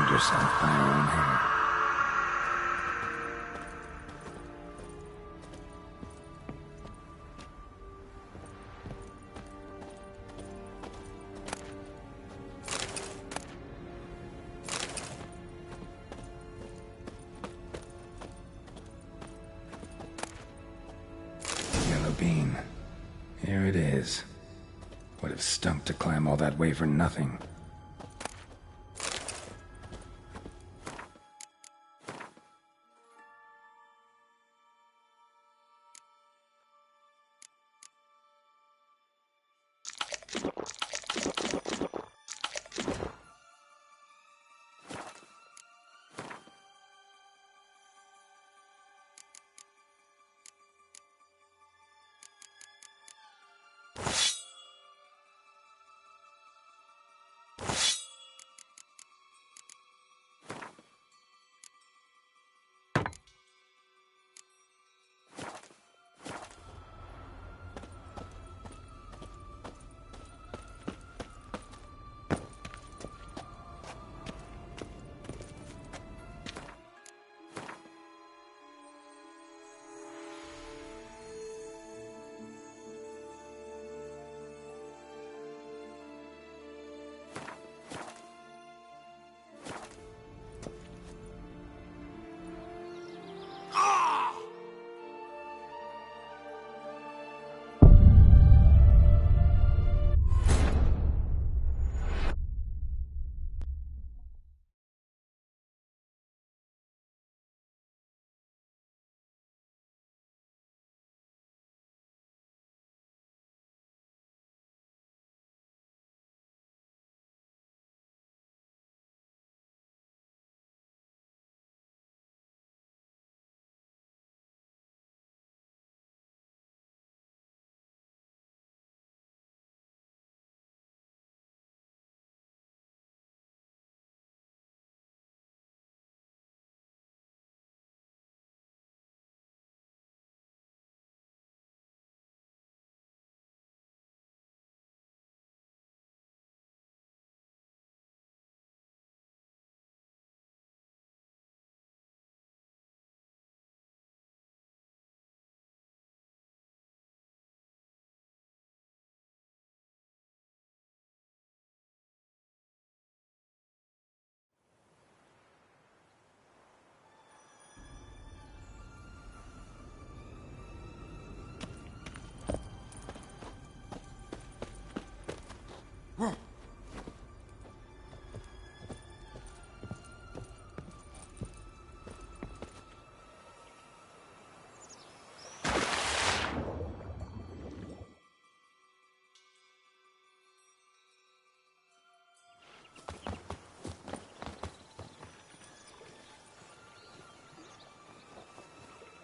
Yourself by your own hair. Yellow bean. Here it is. Would have stunk to climb all that way for nothing.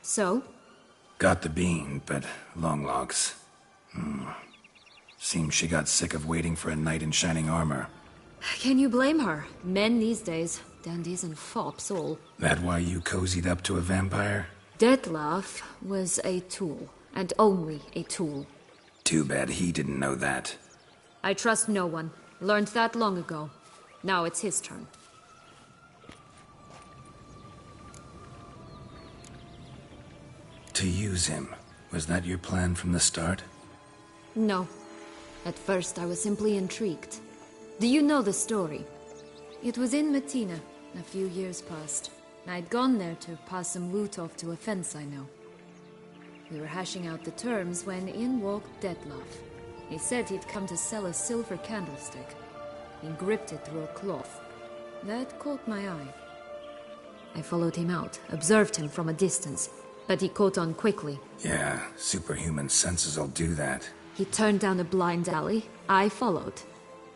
So? Got the bean, but Longlogs. Seems she got sick of waiting for a knight in shining armor. Can you blame her? Men these days, dandies and fops all. That why you cozied up to a vampire? Dettlaff was a tool, and only a tool. Too bad he didn't know that. I trust no one. Learned that long ago. Now it's his turn. To use him. Was that your plan from the start? No. At first I was simply intrigued. Do you know the story? It was in Metina, a few years past. I'd gone there to pass some loot off to a fence I know. We were hashing out the terms when in walked Dettlaff. He said he'd come to sell a silver candlestick. He gripped it through a cloth. That caught my eye. I followed him out, observed him from a distance, but he caught on quickly. Yeah, superhuman senses will do that. He turned down a blind alley. I followed.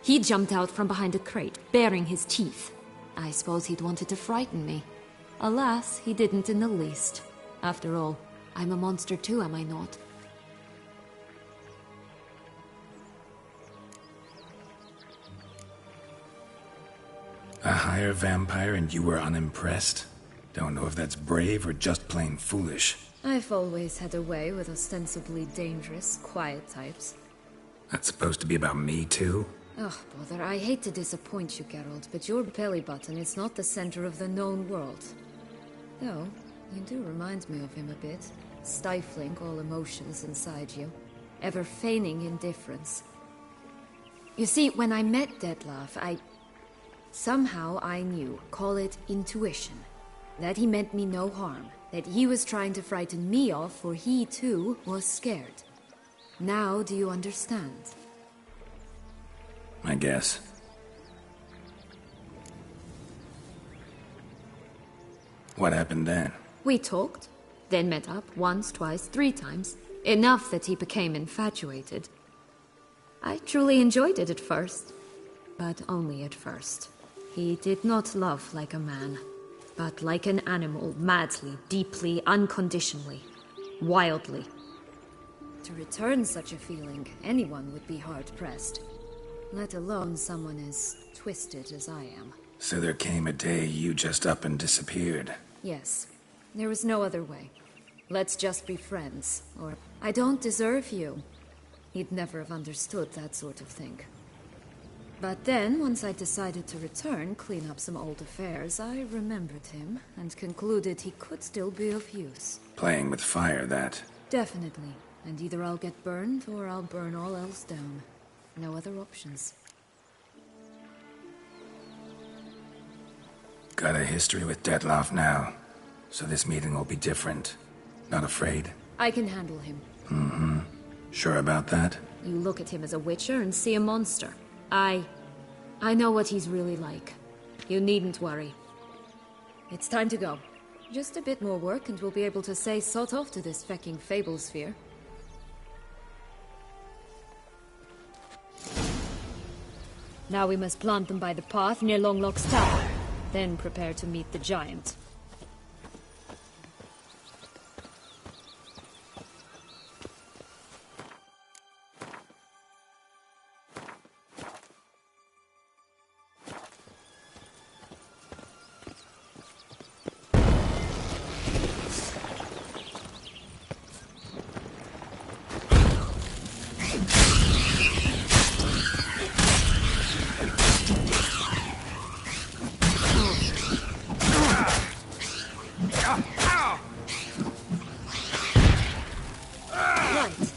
He jumped out from behind a crate, baring his teeth. I suppose he'd wanted to frighten me. Alas, he didn't in the least. After all, I'm a monster too, am I not? A higher vampire and you were unimpressed? Don't know if that's brave or just plain foolish. I've always had a way with ostensibly dangerous, quiet types. That's supposed to be about me too? Ugh, bother, I hate to disappoint you, Geralt, but your belly button is not the center of the known world. Though, you do remind me of him a bit. Stifling all emotions inside you. Ever feigning indifference. You see, when I met Dettlaff, somehow I knew, call it intuition, that he meant me no harm, that he was trying to frighten me off, for he too was scared. Now do you understand? I guess. What happened then? We talked, then met up once, twice, 3 times. Enough that he became infatuated. I truly enjoyed it at first, but only at first. He did not love like a man, but like an animal, madly, deeply, unconditionally, wildly. To return such a feeling, anyone would be hard-pressed, let alone someone as twisted as I am. So there came a day you just up and disappeared. Yes. There was no other way. Let's just be friends, or I don't deserve you. He'd never have understood that sort of thing. But then, once I decided to return, clean up some old affairs, I remembered him and concluded he could still be of use. Playing with fire, that. Definitely. And either I'll get burned, or I'll burn all else down. No other options. Got a history with Dettlaff now, so this meeting will be different. Not afraid? I can handle him. Mm-hmm. Sure about that? You look at him as a witcher and see a monster. I know what he's really like. You needn't worry. It's time to go. Just a bit more work and we'll be able to say sod off to this fecking Fableспhere. Now we must plant them by the path near Longlock's tower. Then prepare to meet the giant.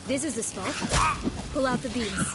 This is the spot. Pull out the beams.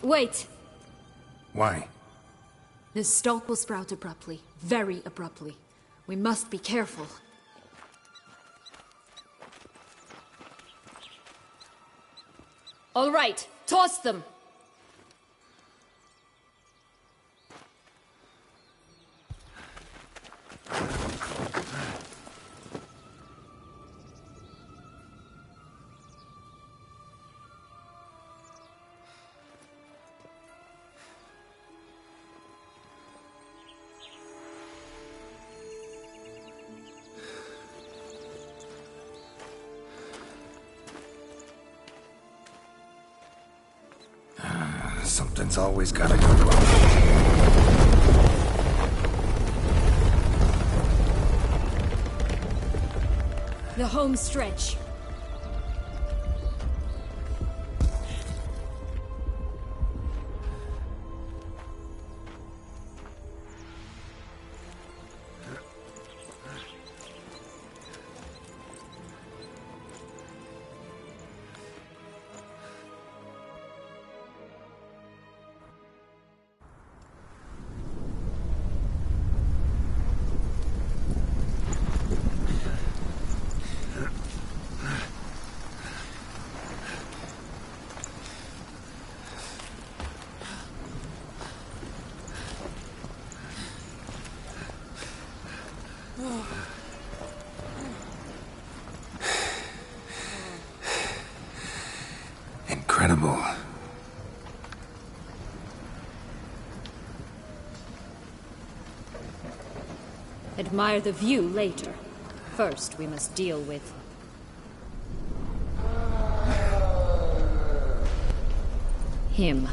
Wait! Why? This stalk will sprout abruptly. Very abruptly. We must be careful. All right, toss them! Something's always gotta go wrong. The home stretch. Incredible. Admire the view later. First, we must deal with... him.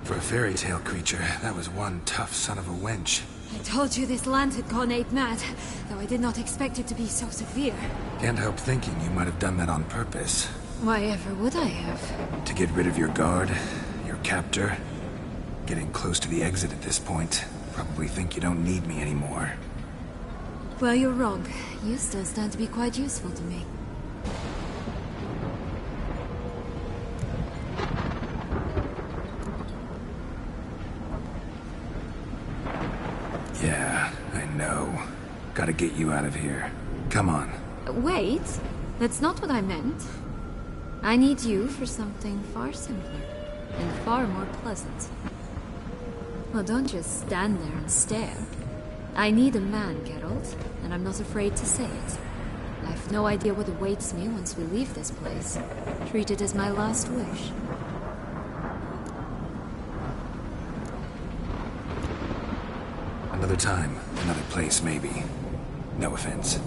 For a fairy tale creature, that was one tough son of a wench. I told you this land had gone ape mad, though I did not expect it to be so severe. Can't help thinking you might have done that on purpose. Why ever would I have? To get rid of your guard, your captor. Getting close to the exit at this point. Probably think you don't need me anymore. Well, you're wrong. You still stand to be quite useful to me. Yeah, I know. Gotta get you out of here. Come on. Wait, that's not what I meant. I need you for something far simpler and far more pleasant. Well, don't just stand there and stare. I need a man, Geralt, and I'm not afraid to say it. I've no idea what awaits me once we leave this place. Treat it as my last wish. Another time, another place, maybe. No offense.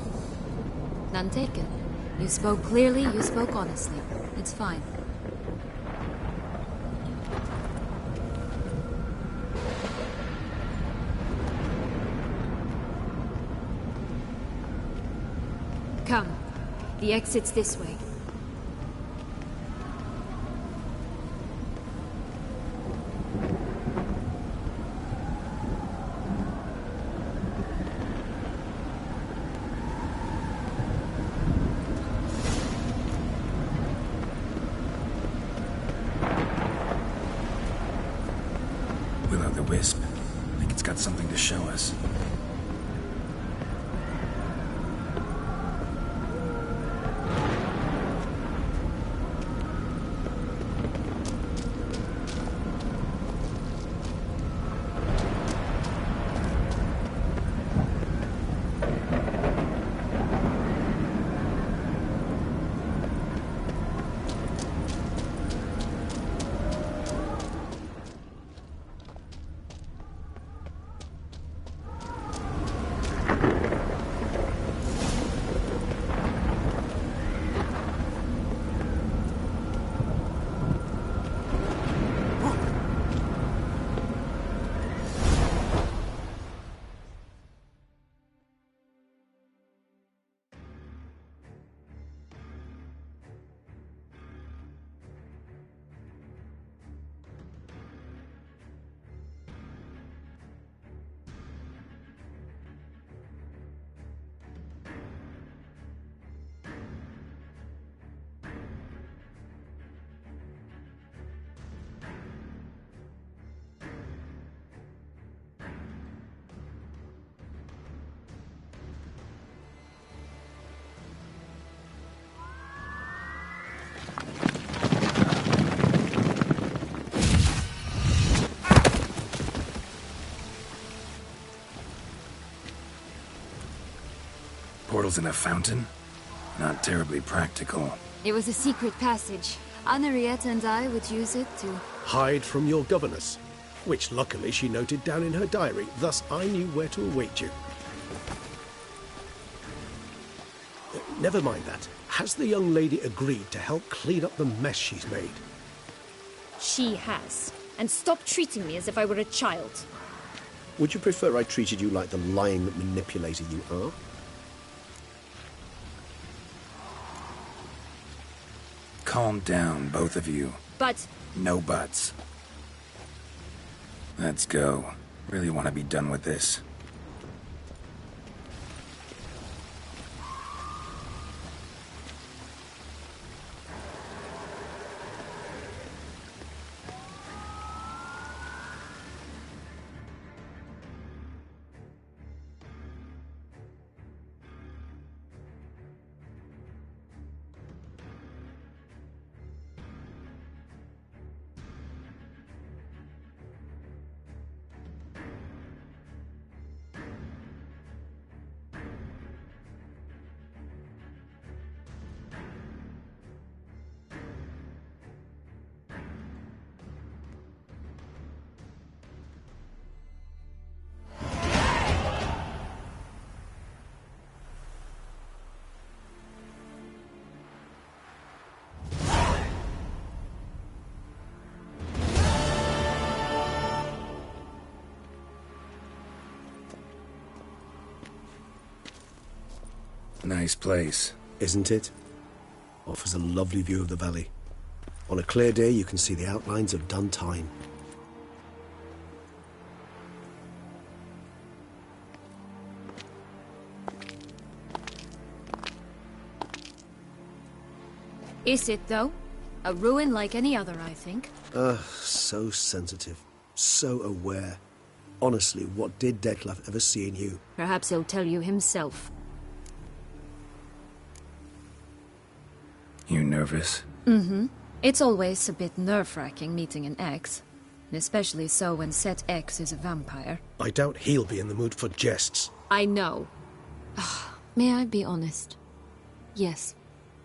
None taken. You spoke clearly, you spoke honestly. It's fine. Come. The exit's this way. Will-o'-the-wisp. I think it's got something to show us. Portals in a fountain? Not terribly practical. It was a secret passage. Anariette and I would use it to... Hide from your governess, which luckily she noted down in her diary, thus I knew where to await you. Never mind that. Has the young lady agreed to help clean up the mess she's made? She has. And stop treating me as if I were a child. Would you prefer I treated you like the lying manipulator you are? Calm down, both of you. But... No buts. Let's go. Really want to be done with this. Nice place. Isn't it? Offers a lovely view of the valley. On a clear day, you can see the outlines of Dun Tine. Is it, though? A ruin like any other, I think. So sensitive. So aware. Honestly, what did Dettlaff ever see in you? Perhaps he'll tell you himself. You nervous? Mm-hmm. It's always a bit nerve-wracking meeting an ex. And especially so when said ex is a vampire. I doubt he'll be in the mood for jests. I know. May I be honest? Yes,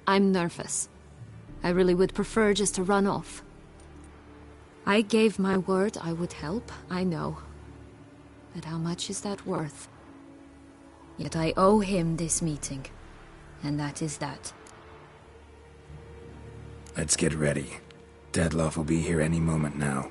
I'm nervous. I really would prefer just to run off. I gave my word I would help, I know. But how much is that worth? Yet I owe him this meeting. And that is that. Let's get ready. Dettlaff will be here any moment now.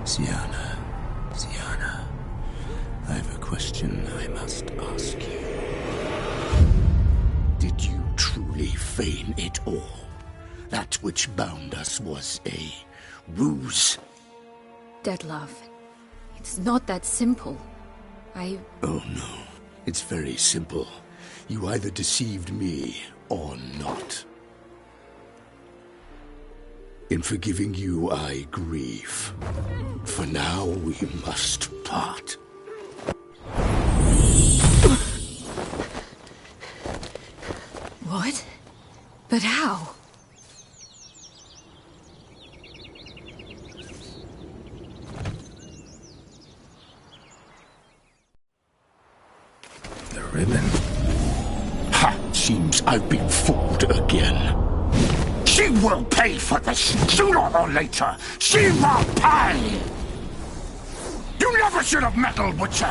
Syanna, I have a question I must ask you. Did you truly feign it all? That which bound us was a ruse? Dettlaff, it's not that simple. Oh no, it's very simple. You either deceived me or not. In forgiving you, I grieve. For now, we must part. What? But how? The ribbon. Ha! Seems I've been fooled again. She will pay for this, sooner or later. She will pay! You never should have meddled, Witcher!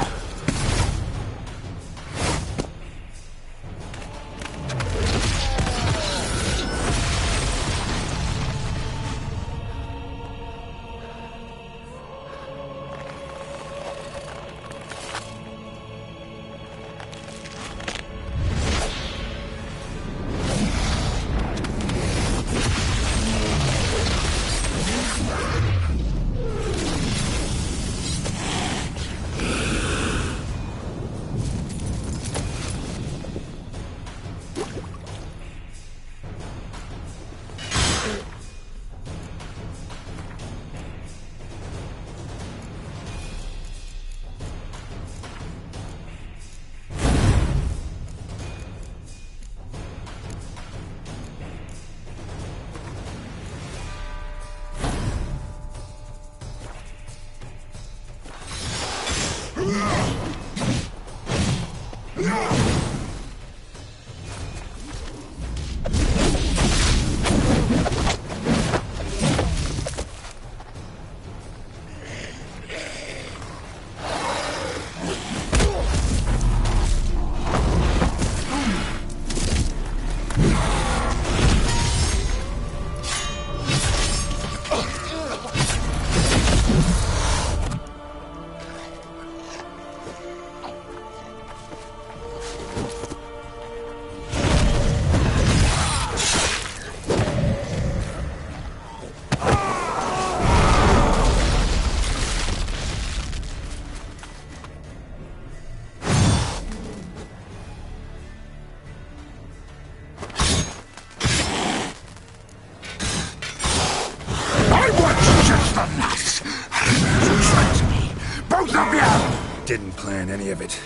Both of you! Didn't plan any of it.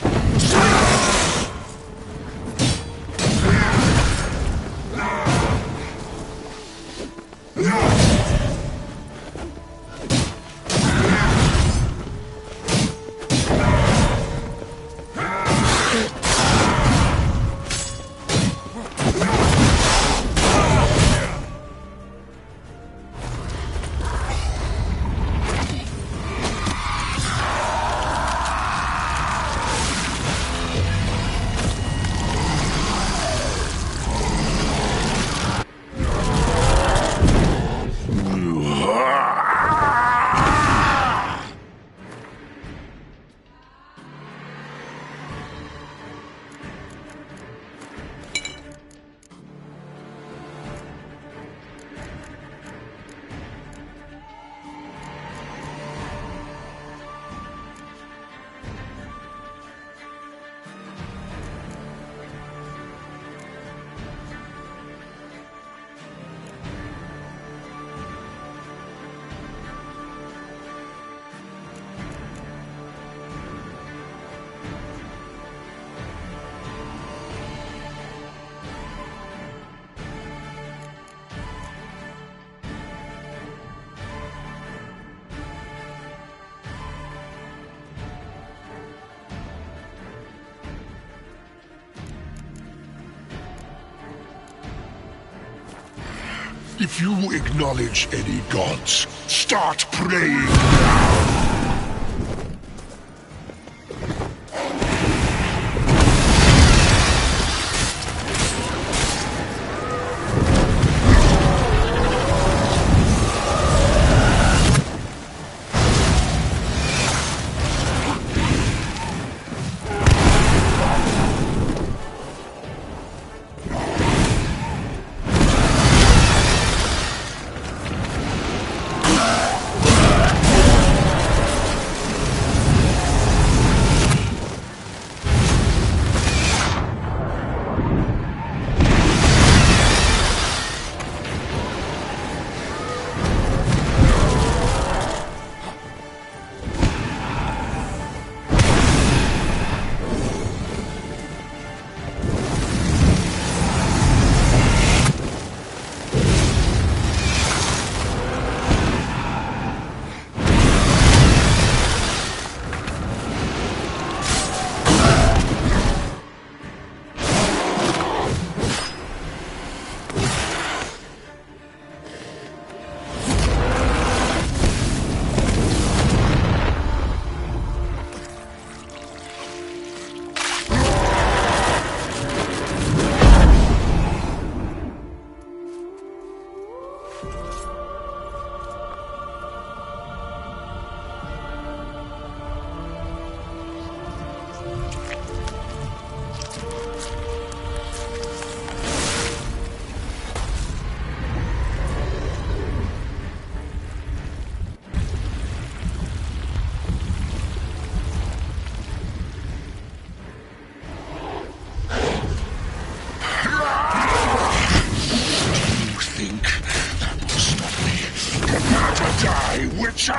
If you acknowledge any gods, start praying now! Witcher!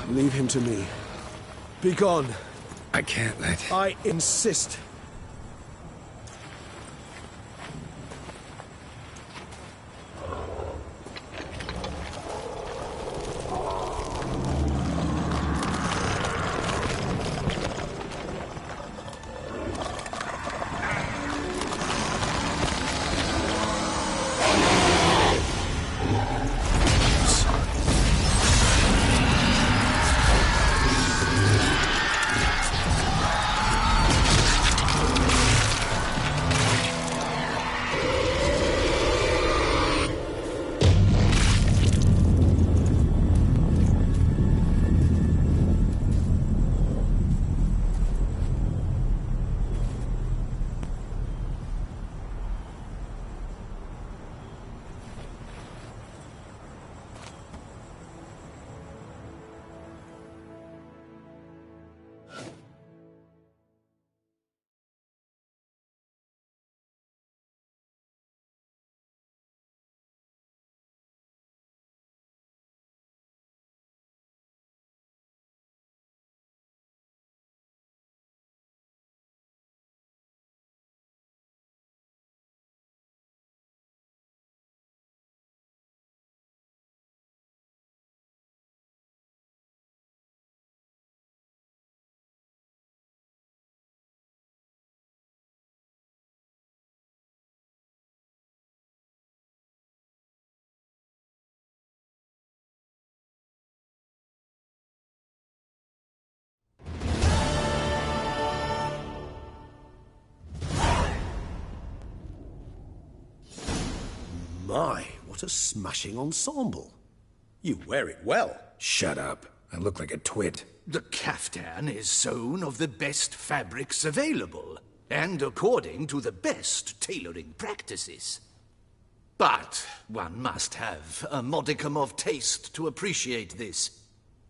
Leave him to me. Be gone. I can't let... I insist. My, what a smashing ensemble. You wear it well. Shut up. I look like a twit. The caftan is sewn of the best fabrics available, and according to the best tailoring practices. But one must have a modicum of taste to appreciate this.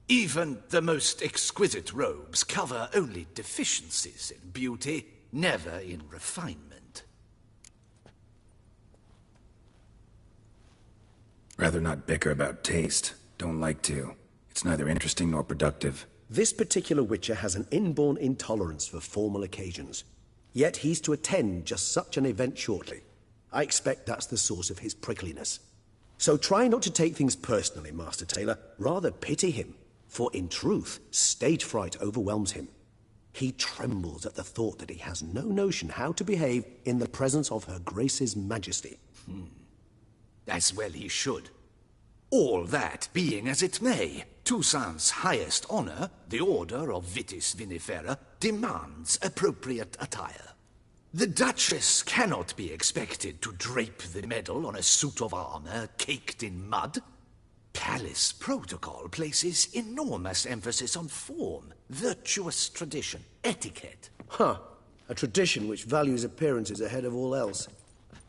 Even the most exquisite robes cover only deficiencies in beauty, never in refinement. Rather not bicker about taste. Don't like to. It's neither interesting nor productive. This particular Witcher has an inborn intolerance for formal occasions. Yet he's to attend just such an event shortly. I expect that's the source of his prickliness. So try not to take things personally, Master Taylor. Rather pity him. For in truth, stage fright overwhelms him. He trembles at the thought that he has no notion how to behave in the presence of Her Grace's Majesty. As well he should. All that being as it may, Toussaint's highest honor, the Order of Vitis Vinifera, demands appropriate attire. The Duchess cannot be expected to drape the medal on a suit of armor caked in mud. Palace protocol places enormous emphasis on form, virtuous tradition, etiquette. Huh. A tradition which values appearances ahead of all else.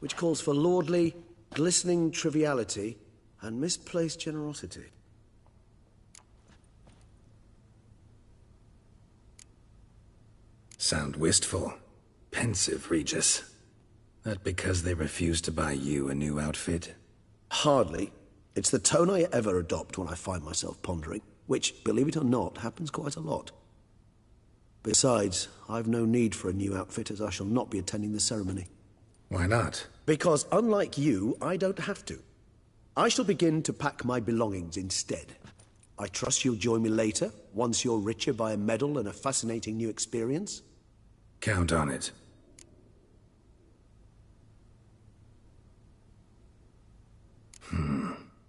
Which calls for lordly, glistening triviality and misplaced generosity. Sound wistful. Pensive, Regis. That because they refuse to buy you a new outfit? Hardly. It's the tone I ever adopt when I find myself pondering, which, believe it or not, happens quite a lot. Besides, I've no need for a new outfit as I shall not be attending the ceremony. Why not? Because unlike you, I don't have to. I shall begin to pack my belongings instead. I trust you'll join me later, once you're richer by a medal and a fascinating new experience? Count on it.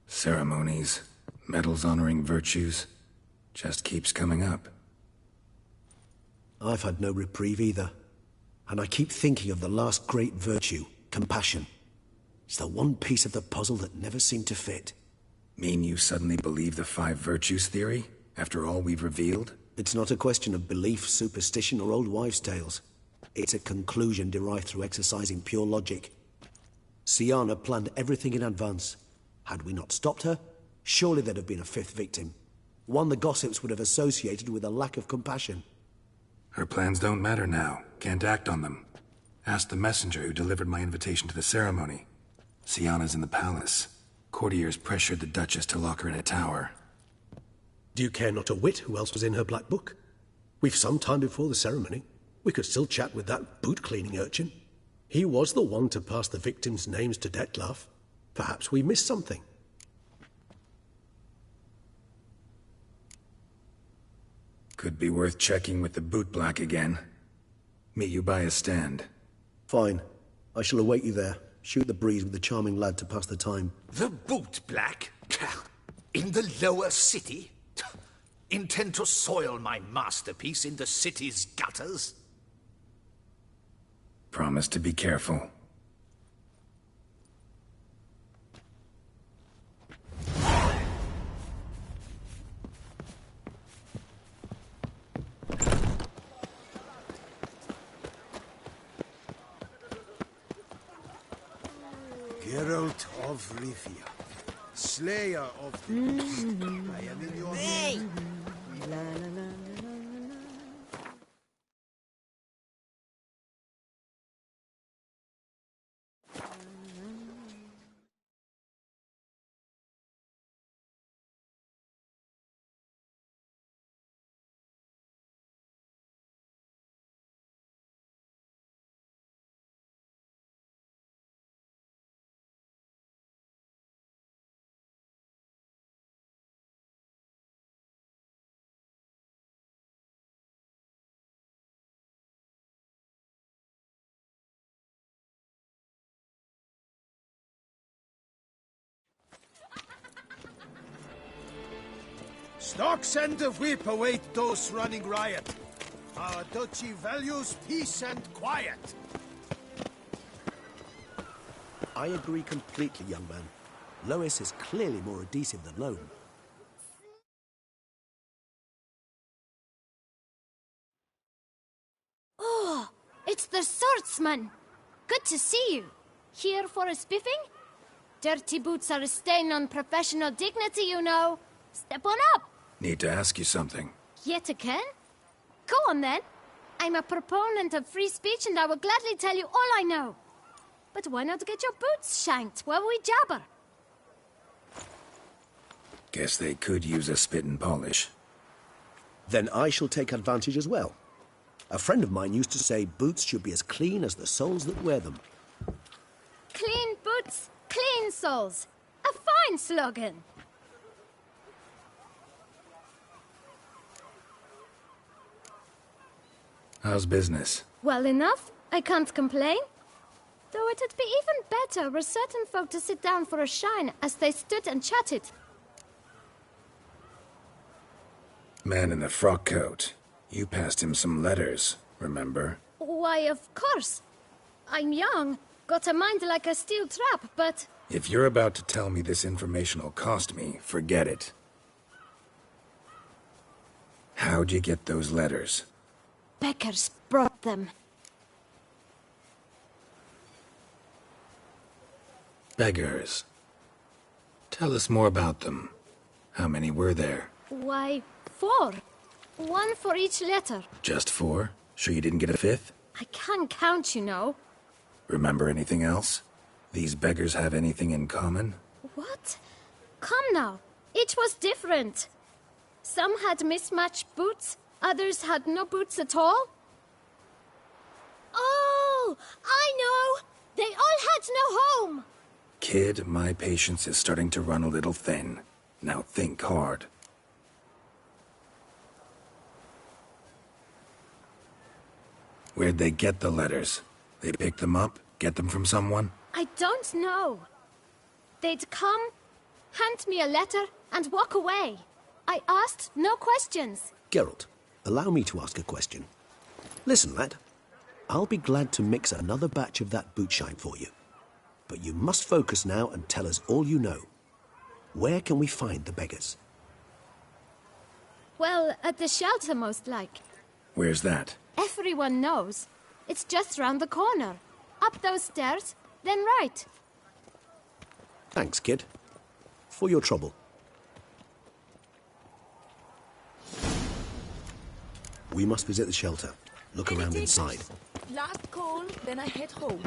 Ceremonies, medals honoring virtues, just keeps coming up. I've had no reprieve either. And I keep thinking of the last great virtue, compassion. It's the one piece of the puzzle that never seemed to fit. Mean you suddenly believe the 5 virtues theory, after all we've revealed? It's not a question of belief, superstition, or old wives' tales. It's a conclusion derived through exercising pure logic. Syanna planned everything in advance. Had we not stopped her, surely there'd have been a 5th victim. One the gossips would have associated with a lack of compassion. Her plans don't matter now. Can't act on them. Ask the messenger who delivered my invitation to the ceremony. Syanna's in the palace. Courtiers pressured the Duchess to lock her in a tower. Do you care not a whit who else was in her black book? We've some time before the ceremony. We could still chat with that boot-cleaning urchin. He was the one to pass the victims' names to Dettlaff. Perhaps we missed something. Could be worth checking with the bootblack again. Meet you by a stand. Fine. I shall await you there. Shoot the breeze with the charming lad to pass the time. The bootblack? In the lower city? Intend to soil my masterpiece in the city's gutters? Promise to be careful. Geralt of Rivia, Slayer of the I am in your Hey! La, la, la, la, la, la. Stocks and the whip await those running riot. Our duchy values peace and quiet. I agree completely, young man. Lois is clearly more adhesive than Loam. Oh, it's the swordsman. Good to see you. Here for a spiffing? Dirty boots are a stain on professional dignity, you know. Step on up. Need to ask you something. Yet again? Go on then. I'm a proponent of free speech and I will gladly tell you all I know. But why not get your boots shanked while we jabber? Guess they could use a spit and polish. Then I shall take advantage as well. A friend of mine used to say boots should be as clean as the soles that wear them. Clean boots, clean soles. A fine slogan. How's business? Well enough. I can't complain. Though it'd be even better were certain folk to sit down for a shine as they stood and chatted. Man in the frock coat. You passed him some letters, remember? Why, of course. I'm young, got a mind like a steel trap, but... If you're about to tell me this information will cost me, forget it. How'd you get those letters? Beggars brought them. Beggars. Tell us more about them. How many were there? Why, 4. 1 for each letter. Just 4? Sure you didn't get a 5th? I can't count, you know. Remember anything else? These beggars have anything in common? What? Come now. Each was different. Some had mismatched boots, others had no boots at all. Oh, I know! They all had no home! Kid, my patience is starting to run a little thin. Now think hard. Where'd they get the letters? They pick them up? Get them from someone? I don't know. They'd come, hand me a letter, and walk away. I asked no questions. Geralt, allow me to ask a question. Listen, lad. I'll be glad to mix another batch of that bootshine for you. But you must focus now and tell us all you know. Where can we find the beggars? Well, at the shelter, most like. Where's that? Everyone knows. It's just round the corner. Up those stairs, then right. Thanks, kid. For your trouble. We must visit the shelter. Look around inside. Last call, then I head home.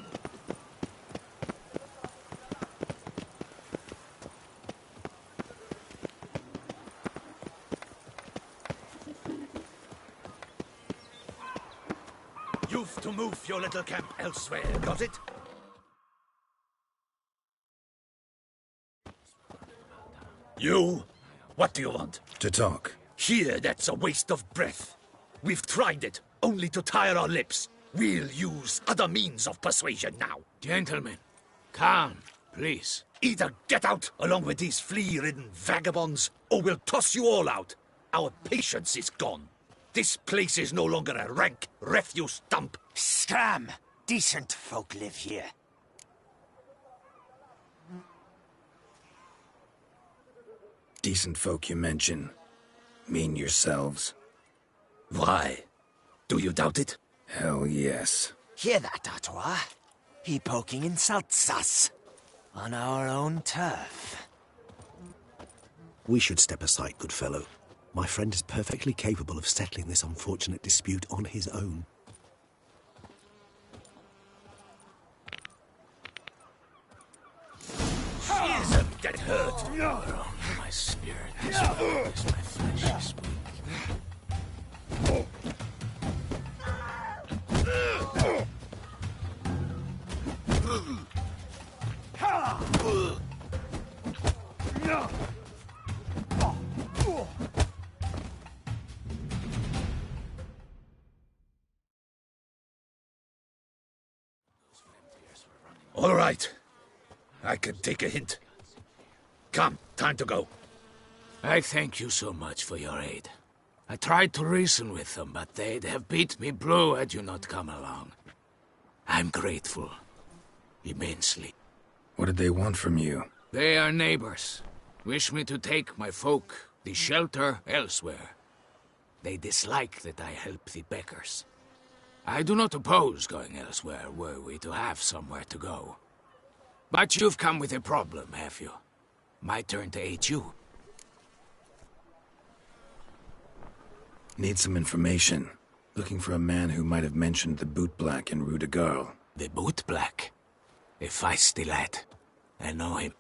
You've to move your little camp elsewhere, got it? You? What do you want? To talk. Here, that's a waste of breath. We've tried it, only to tire our lips. We'll use other means of persuasion now. Gentlemen, calm, please. Either get out along with these flea-ridden vagabonds, or we'll toss you all out. Our patience is gone. This place is no longer a rank refuse dump. Scram! Decent folk live here. Decent folk you mention. Mean yourselves. Why? Do you doubt it? Hell yes. Hear that, Artois? He poking insults us. On our own turf. We should step aside, good fellow. My friend is perfectly capable of settling this unfortunate dispute on his own. Jesus, get hurt! My spirit is always my flesh is weak. All right. I can take a hint. Come, time to go. I thank you so much for your aid. I tried to reason with them, but they'd have beat me blue had you not come along. I'm grateful. Immensely. What did they want from you? They are neighbors. Wish me to take my folk, the shelter, elsewhere. They dislike that I help the Beckers. I do not oppose going elsewhere, were we to have somewhere to go. But you've come with a problem, have you? My turn to aid you. Need some information. Looking for a man who might have mentioned the Bootblack in Rue de Garl. The Bootblack? A feisty lad. I know him.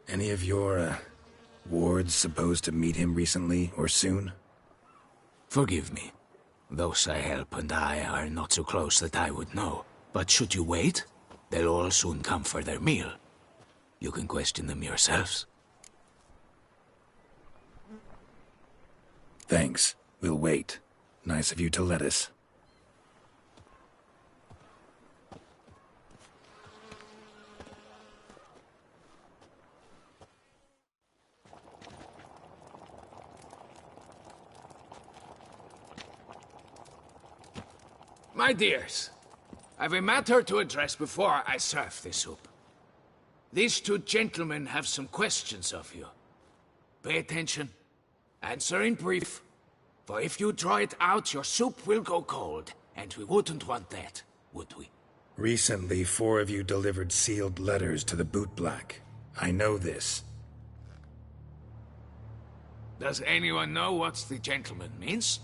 Any of your, wards supposed to meet him recently or soon? Forgive me. Those I help and I are not so close that I would know. But should you wait, they'll all soon come for their meal. You can question them yourselves. Thanks. We'll wait. Nice of you to let us. My dears, I've a matter to address before I serve the soup. These two gentlemen have some questions of you. Pay attention. Answer in brief. For if you draw it out, your soup will go cold. And we wouldn't want that, would we? Recently, 4 of you delivered sealed letters to the Bootblack. I know this. Does anyone know what the gentleman means?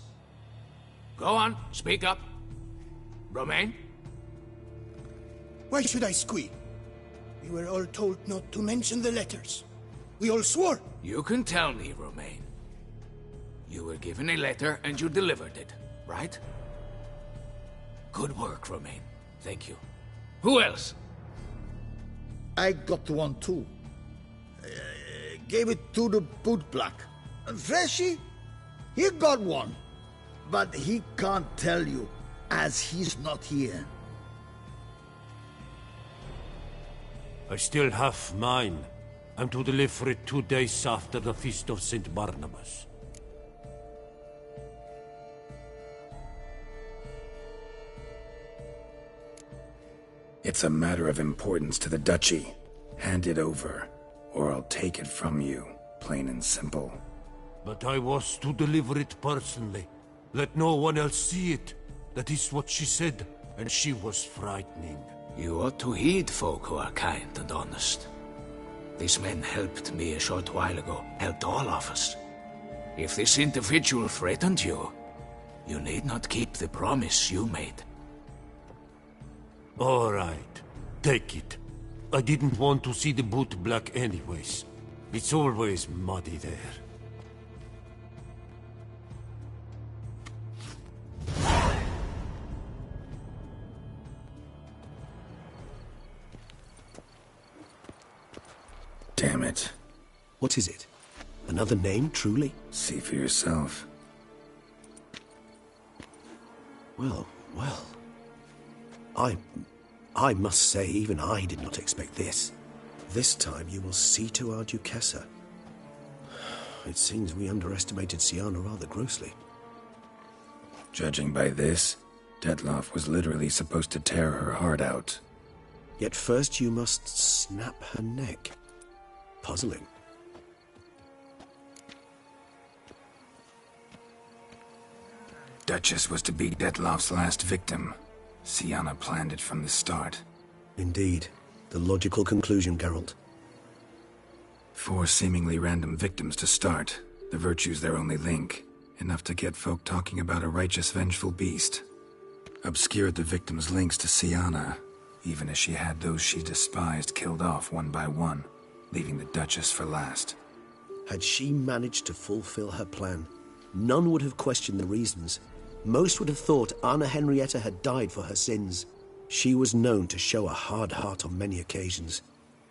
Go on, speak up. Romain? Why should I squeal? We were all told not to mention the letters. We all swore. You can tell me, Romain. You were given a letter and you delivered it, right? Good work, Romain. Thank you. Who else? I got one too. Gave it to the Bootblack. And Freshy, he got one. But he can't tell you, as he's not here. I still have mine. I'm to deliver it 2 days after the Feast of St. Barnabas. It's a matter of importance to the Duchy. Hand it over, or I'll take it from you, plain and simple. But I was to deliver it personally. Let no one else see it. That is what she said, and she was frightening. You ought to heed folk who are kind and honest. These men helped me a short while ago, helped all of us. If this individual threatened you, you need not keep the promise you made. All right, take it. I didn't want to see the Bootblack anyways. It's always muddy there. it. What is it? Another name, truly? See for yourself. Well, well. I must say, even I did not expect this. This time you will see to our Duquesa. It seems we underestimated Syanna rather grossly. Judging by this, Detloff was literally supposed to tear her heart out. Yet first you must snap her neck. Puzzling. Duchess was to be Detloff's last victim. Syanna planned it from the start. Indeed. The logical conclusion, Geralt. 4 seemingly random victims to start. The virtue's their only link. Enough to get folk talking about a righteous, vengeful beast. Obscured the victims' links to Syanna, even as she had those she despised killed off one by one, leaving the Duchess for last. Had she managed to fulfill her plan, none would have questioned the reasons. Most would have thought Anna Henrietta had died for her sins. She was known to show a hard heart on many occasions.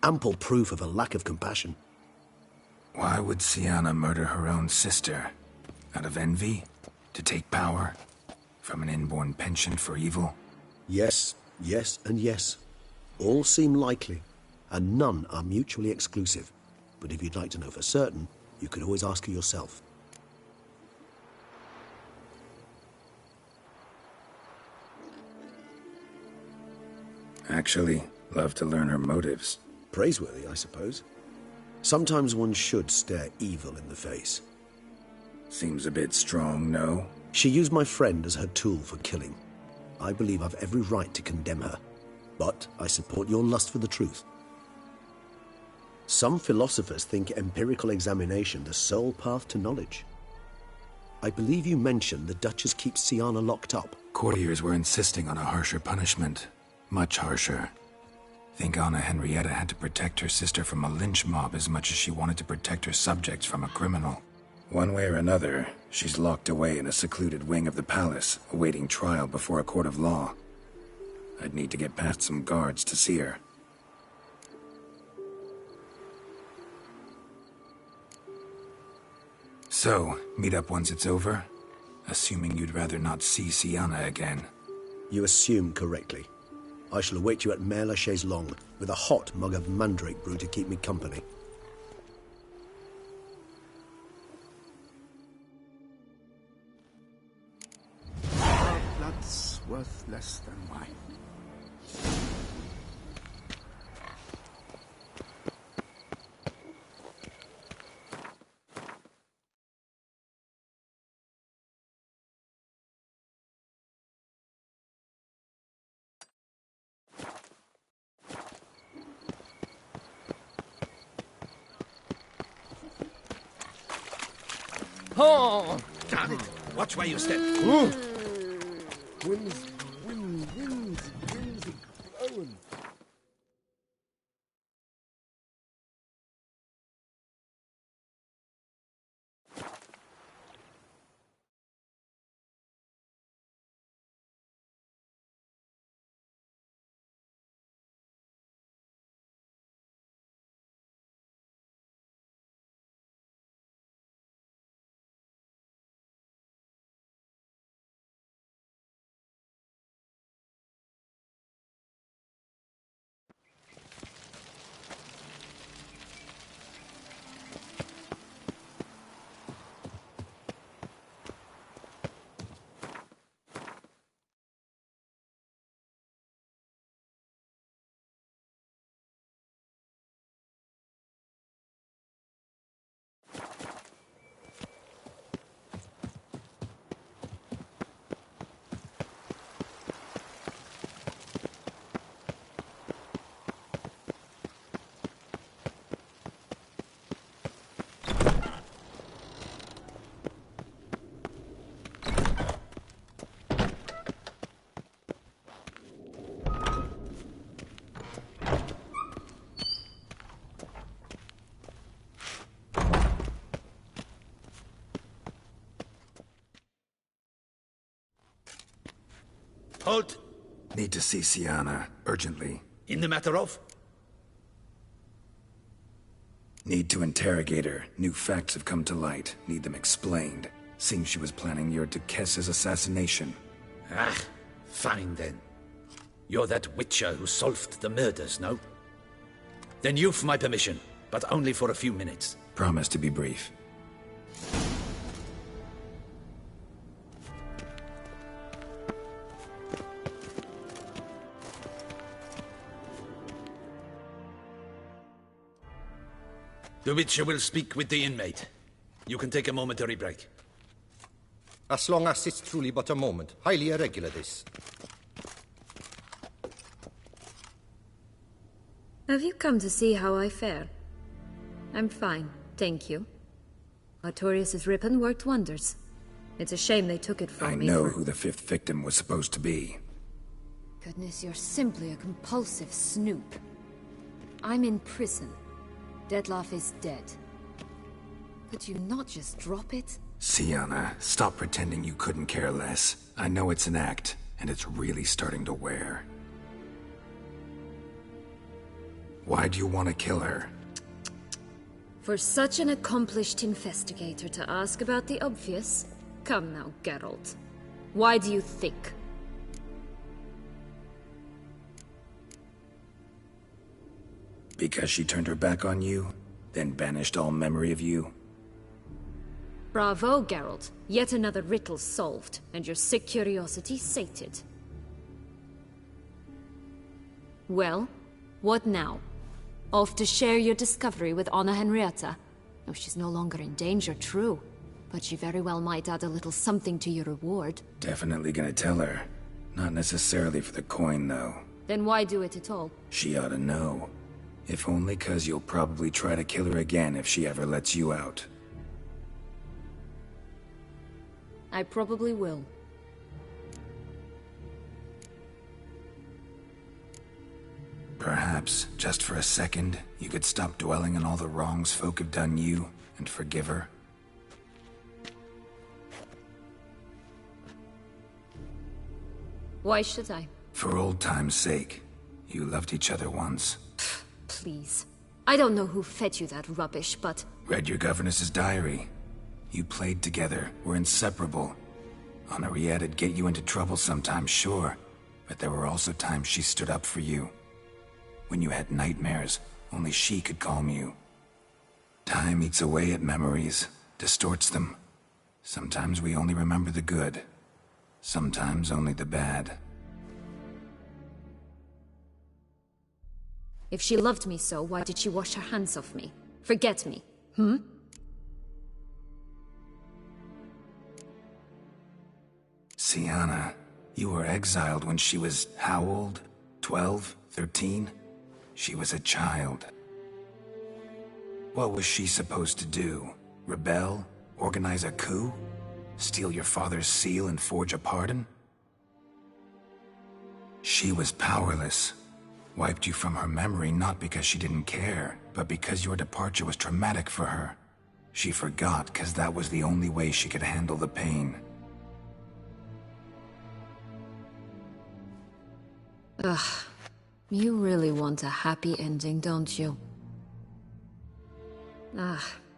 Ample proof of a lack of compassion. Why would Syanna murder her own sister? Out of envy? To take power? From an inborn penchant for evil? Yes, yes, and yes. All seem likely, and none are mutually exclusive. But if you'd like to know for certain, you could always ask her yourself. Actually, love to learn her motives. Praiseworthy, I suppose. Sometimes one should stare evil in the face. Seems a bit strong, no? She used my friend as her tool for killing. I believe I've every right to condemn her. But I support your lust for the truth. Some philosophers think empirical examination the sole path to knowledge. I believe you mentioned the Duchess keeps Syanna locked up. Courtiers were insisting on a harsher punishment. Much harsher. Think Anna Henrietta had to protect her sister from a lynch mob as much as she wanted to protect her subjects from a criminal. One way or another, she's locked away in a secluded wing of the palace, awaiting trial before a court of law. I'd need to get past some guards to see her. So, meet up once it's over? Assuming you'd rather not see Syanna again. You assume correctly. I shall await you at Mare la Chaise-Longue with a hot mug of mandrake brew to keep me company. Blood's worth less than wine. Oh! Damn it! Watch where you step. Winds blowing. Halt! Need to see Syanna, urgently. In the matter of? Need to interrogate her. New facts have come to light. Need them explained. Seems she was planning your Duquesse's assassination. Ah, fine then. You're that witcher who solved the murders, no? Then you've my permission, but only for a few minutes. Promise to be brief. The Witcher will speak with the inmate. You can take a momentary break. As long as it's truly but a moment. Highly irregular, this. Have you come to see how I fare? I'm fine, thank you. Artorius' ribbon worked wonders. It's a shame they took it from me. I know who the fifth victim was supposed to be. Goodness, you're simply a compulsive snoop. I'm in prison. Dettlaff is dead. Could you not just drop it? Syanna, stop pretending you couldn't care less. I know it's an act, and it's really starting to wear. Why do you want to kill her? For such an accomplished investigator to ask about the obvious? Come now, Geralt. Why do you think? Because she turned her back on you, then banished all memory of you? Bravo, Geralt. Yet another riddle solved, and your sick curiosity sated. Well, what now? Off to share your discovery with Anna Henrietta? Oh, she's no longer in danger, true. But she very well might add a little something to your reward. Definitely gonna tell her. Not necessarily for the coin, though. Then why do it at all? She ought to know. If only 'cause you'll probably try to kill her again if she ever lets you out. I probably will. Perhaps, just for a second, you could stop dwelling on all the wrongs folk have done you, and forgive her. Why should I? For old time's sake. You loved each other once. Please. I don't know who fed you that rubbish, but... Read your governess's diary. You played together, were inseparable. Henriette'd get you into trouble sometimes, sure. But there were also times she stood up for you. When you had nightmares, only she could calm you. Time eats away at memories, distorts them. Sometimes we only remember the good. Sometimes only the bad. If she loved me so, why did she wash her hands off me? Forget me, hmm? Syanna, you were exiled when she was how old? 12? 13? She was a child. What was she supposed to do? Rebel? Organize a coup? Steal your father's seal and forge a pardon? She was powerless. Wiped you from her memory not because she didn't care, but because your departure was traumatic for her. She forgot because that was the only way she could handle the pain. Ugh. You really want a happy ending, don't you?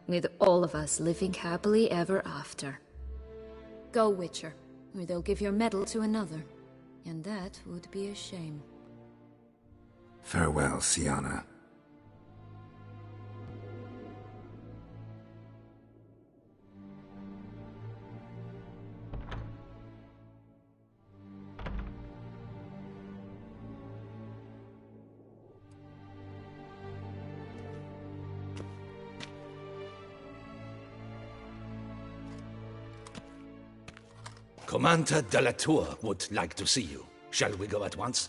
With all of us living happily ever after. Go, Witcher, or they'll give your medal to another. And that would be a shame. Farewell, Syanna. Commander de la Tour would like to see you. Shall we go at once?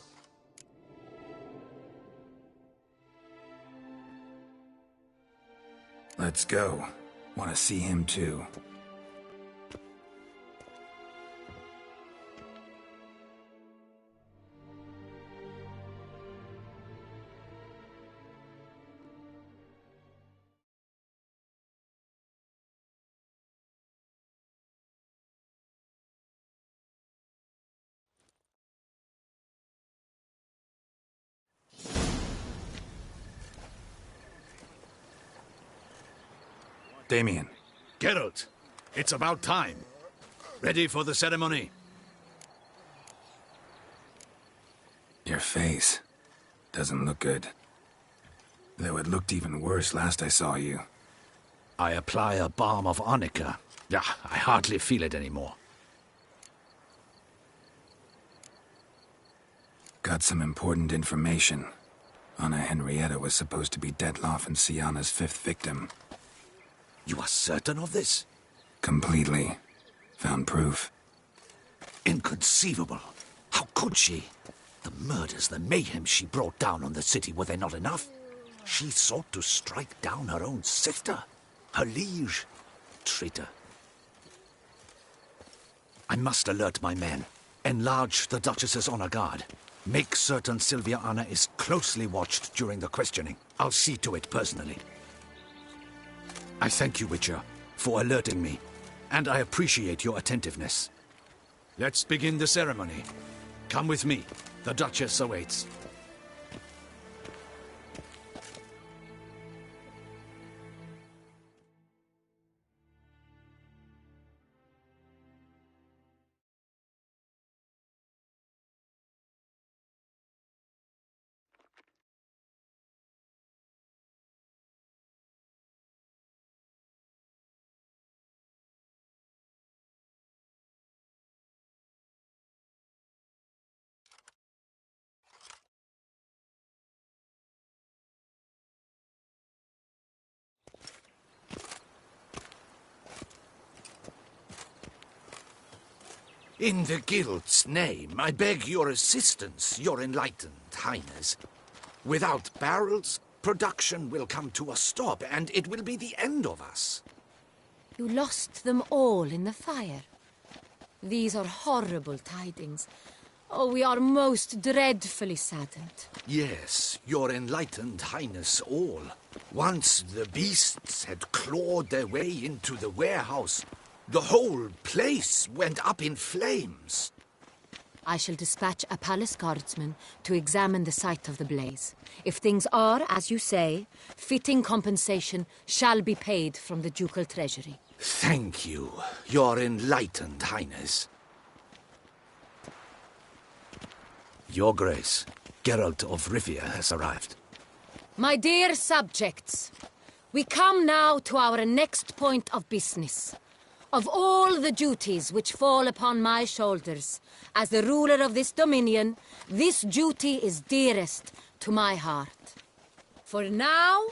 Let's go. Want to see him too. Damien. Geralt, it's about time. Ready for the ceremony? Your face doesn't look good. Though it looked even worse last I saw you. I apply a balm of arnica. Yeah, I hardly feel it anymore. Got some important information. Anna Henrietta was supposed to be Detloff and Syanna's 5th victim. You are certain of this? Completely. Found proof. Inconceivable. How could she? The murders, the mayhem she brought down on the city, were they not enough? She sought to strike down her own sister, her liege. Traitor. I must alert my men. Enlarge the Duchess's honor guard. Make certain Sylvia Anna is closely watched during the questioning. I'll see to it personally. I thank you, Witcher, for alerting me, and I appreciate your attentiveness. Let's begin the ceremony. Come with me. The Duchess awaits. In the Guild's name, I beg your assistance, your enlightened highness. Without barrels, production will come to a stop, and it will be the end of us. You lost them all in the fire. These are horrible tidings. Oh, we are most dreadfully saddened. Yes, your enlightened highness all. Once the beasts had clawed their way into the warehouse, the whole place went up in flames. I shall dispatch a palace guardsman to examine the site of the blaze. If things are, as you say, fitting compensation shall be paid from the ducal treasury. Thank you, your enlightened highness. Your Grace, Geralt of Rivia has arrived. My dear subjects, we come now to our next point of business. Of all the duties which fall upon my shoulders, as the ruler of this dominion, this duty is dearest to my heart. For now,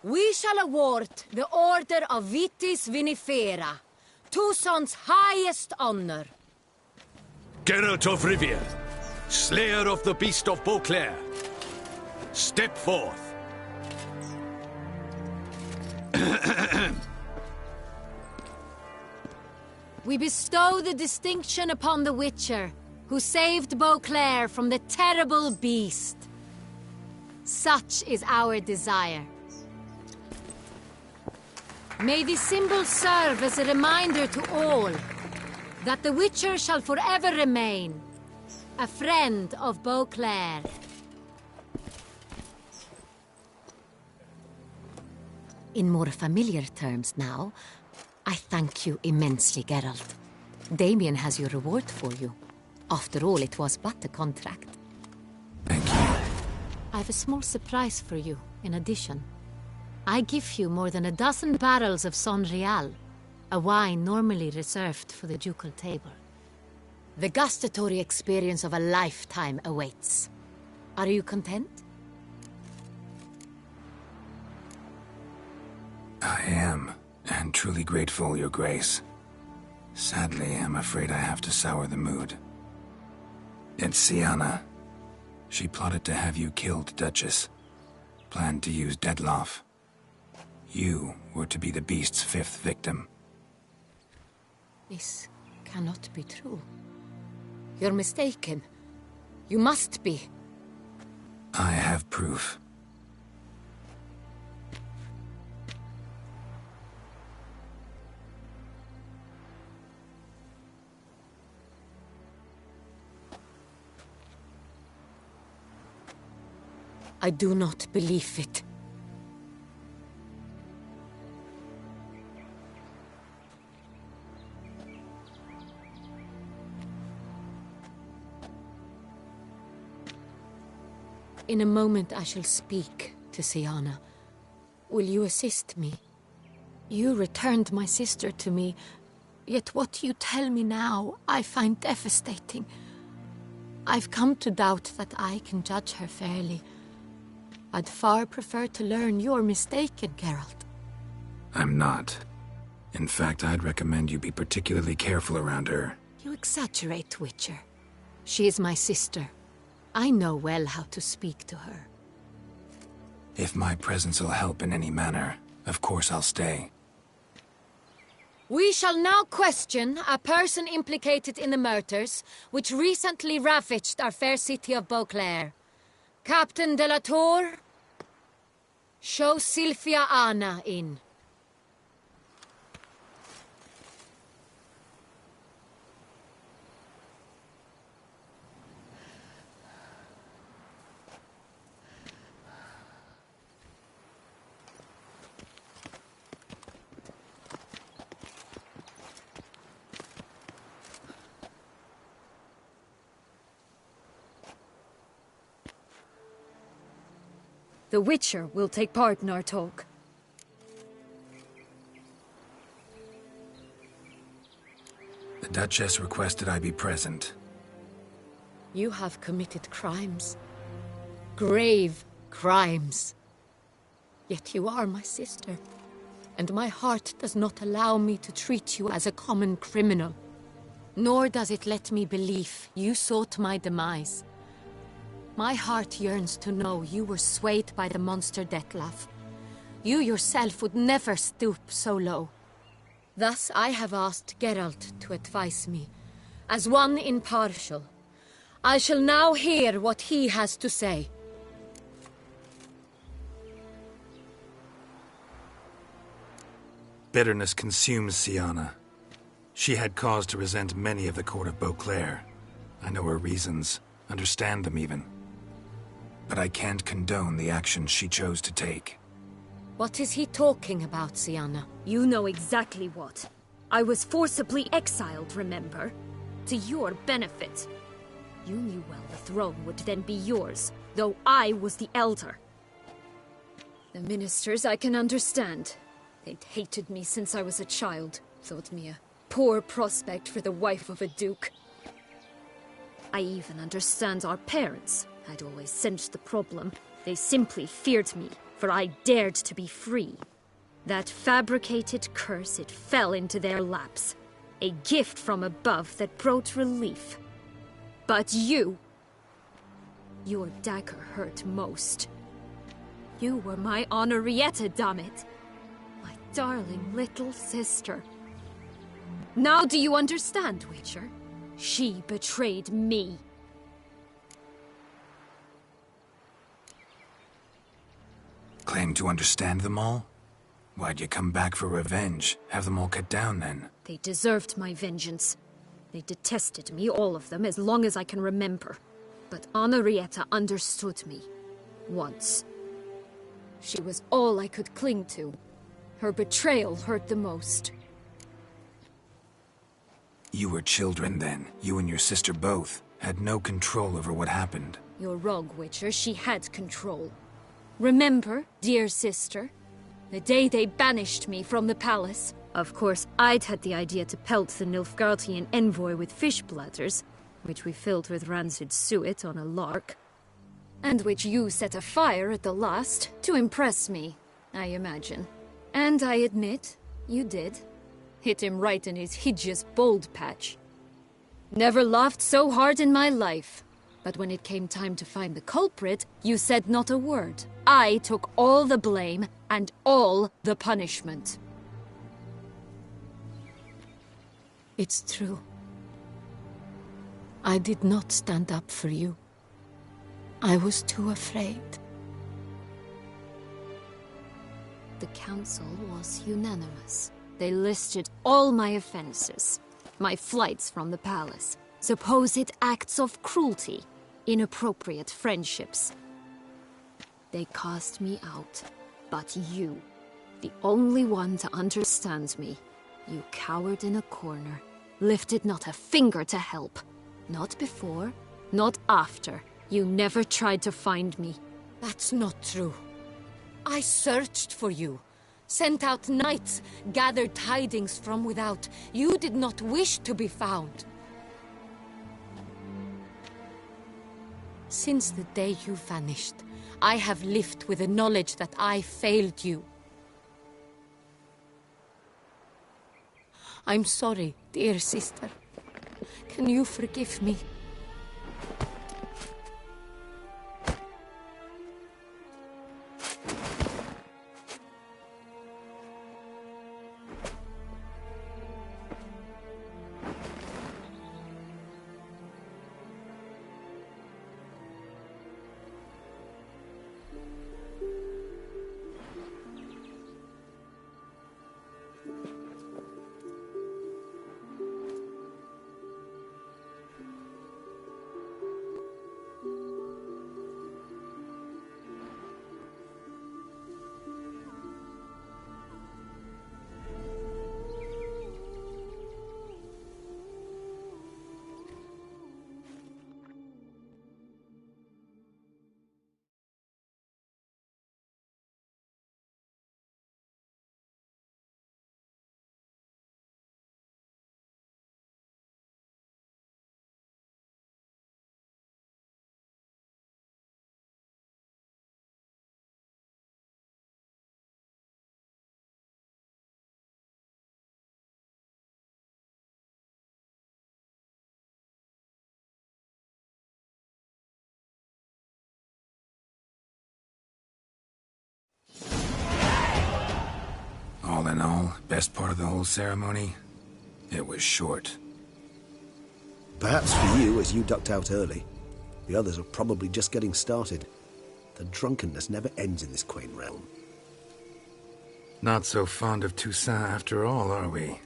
we shall award the Order of Vitis Vinifera, Toussaint's highest honor. Geralt of Rivia, Slayer of the Beast of Beauclair, step forth. We bestow the distinction upon the Witcher, who saved Beauclair from the terrible beast. Such is our desire. May this symbol serve as a reminder to all that the Witcher shall forever remain a friend of Beauclair. In more familiar terms now, I thank you immensely, Geralt. Damien has your reward for you. After all, it was but a contract. Thank you. I have a small surprise for you, in addition. I give you more than a dozen barrels of Sonreal, a wine normally reserved for the ducal table. The gustatory experience of a lifetime awaits. Are you content? I am, and truly grateful, Your Grace. Sadly, I'm afraid I have to sour the mood. It's Syanna. She plotted to have you killed, Duchess. Planned to use Detloff. You were to be the beast's 5th victim. This cannot be true. You're mistaken. You must be. I have proof. I do not believe it. In a moment I shall speak to Syanna. Will you assist me? You returned my sister to me, yet what you tell me now I find devastating. I've come to doubt that I can judge her fairly. I'd far prefer to learn you're mistaken, Geralt. I'm not. In fact, I'd recommend you be particularly careful around her. You exaggerate, Witcher. She is my sister. I know well how to speak to her. If my presence will help in any manner, of course I'll stay. We shall now question a person implicated in the murders which recently ravaged our fair city of Beauclair. Captain de la Tour, show Sylvia Anna in. The Witcher will take part in our talk. The Duchess requested I be present. You have committed crimes. Grave crimes. Yet you are my sister, and my heart does not allow me to treat you as a common criminal. Nor does it let me believe you sought my demise. My heart yearns to know you were swayed by the monster Dettlaff. You yourself would never stoop so low. Thus I have asked Geralt to advise me, as one impartial. I shall now hear what he has to say. Bitterness consumes Syanna. She had cause to resent many of the court of Beauclair. I know her reasons, understand them even. But I can't condone the actions she chose to take. What is he talking about, Syanna? You know exactly what. I was forcibly exiled, remember? To your benefit. You knew well the throne would then be yours, though I was the elder. The ministers I can understand. They'd hated me since I was a child, thought me a poor prospect for the wife of a duke. I even understand our parents. I'd always sensed the problem. They simply feared me, for I dared to be free. That fabricated curse, it fell into their laps. A gift from above that brought relief. But you... your dagger hurt most. You were my Honorrietta, dammit. My darling little sister. Now do you understand, Witcher? She betrayed me. Claim to understand them all? Why'd you come back for revenge? Have them all cut down, then? They deserved my vengeance. They detested me, all of them, as long as I can remember. But Honorrietta understood me. Once. She was all I could cling to. Her betrayal hurt the most. You were children then. You and your sister both had no control over what happened. You're wrong, Witcher. She had control. Remember, dear sister, the day they banished me from the palace? Of course, I'd had the idea to pelt the Nilfgaardian envoy with fish bladders, which we filled with rancid suet on a lark, and which you set afire at the last to impress me, I imagine. And I admit, you did. Hit him right in his hideous bald patch. Never laughed so hard in my life. But when it came time to find the culprit, you said not a word. I took all the blame and all the punishment. It's true. I did not stand up for you. I was too afraid. The council was unanimous. They listed all my offenses. My flights from the palace. Supposed acts of cruelty. Inappropriate friendships. They cast me out. But you, the only one to understand me, you cowered in a corner, lifted not a finger to help. Not before, not after, You never tried to find me. That's not true. I searched for you, sent out knights, gathered tidings from without. You did not wish to be found. Since the day you vanished, I have lived with the knowledge that I failed you. I'm sorry, dear sister. Can you forgive me? All in all, best part of the whole ceremony? It was short. Perhaps for you, as you ducked out early. The others are probably just getting started. The drunkenness never ends in this quaint realm. Not so fond of Toussaint after all, are we?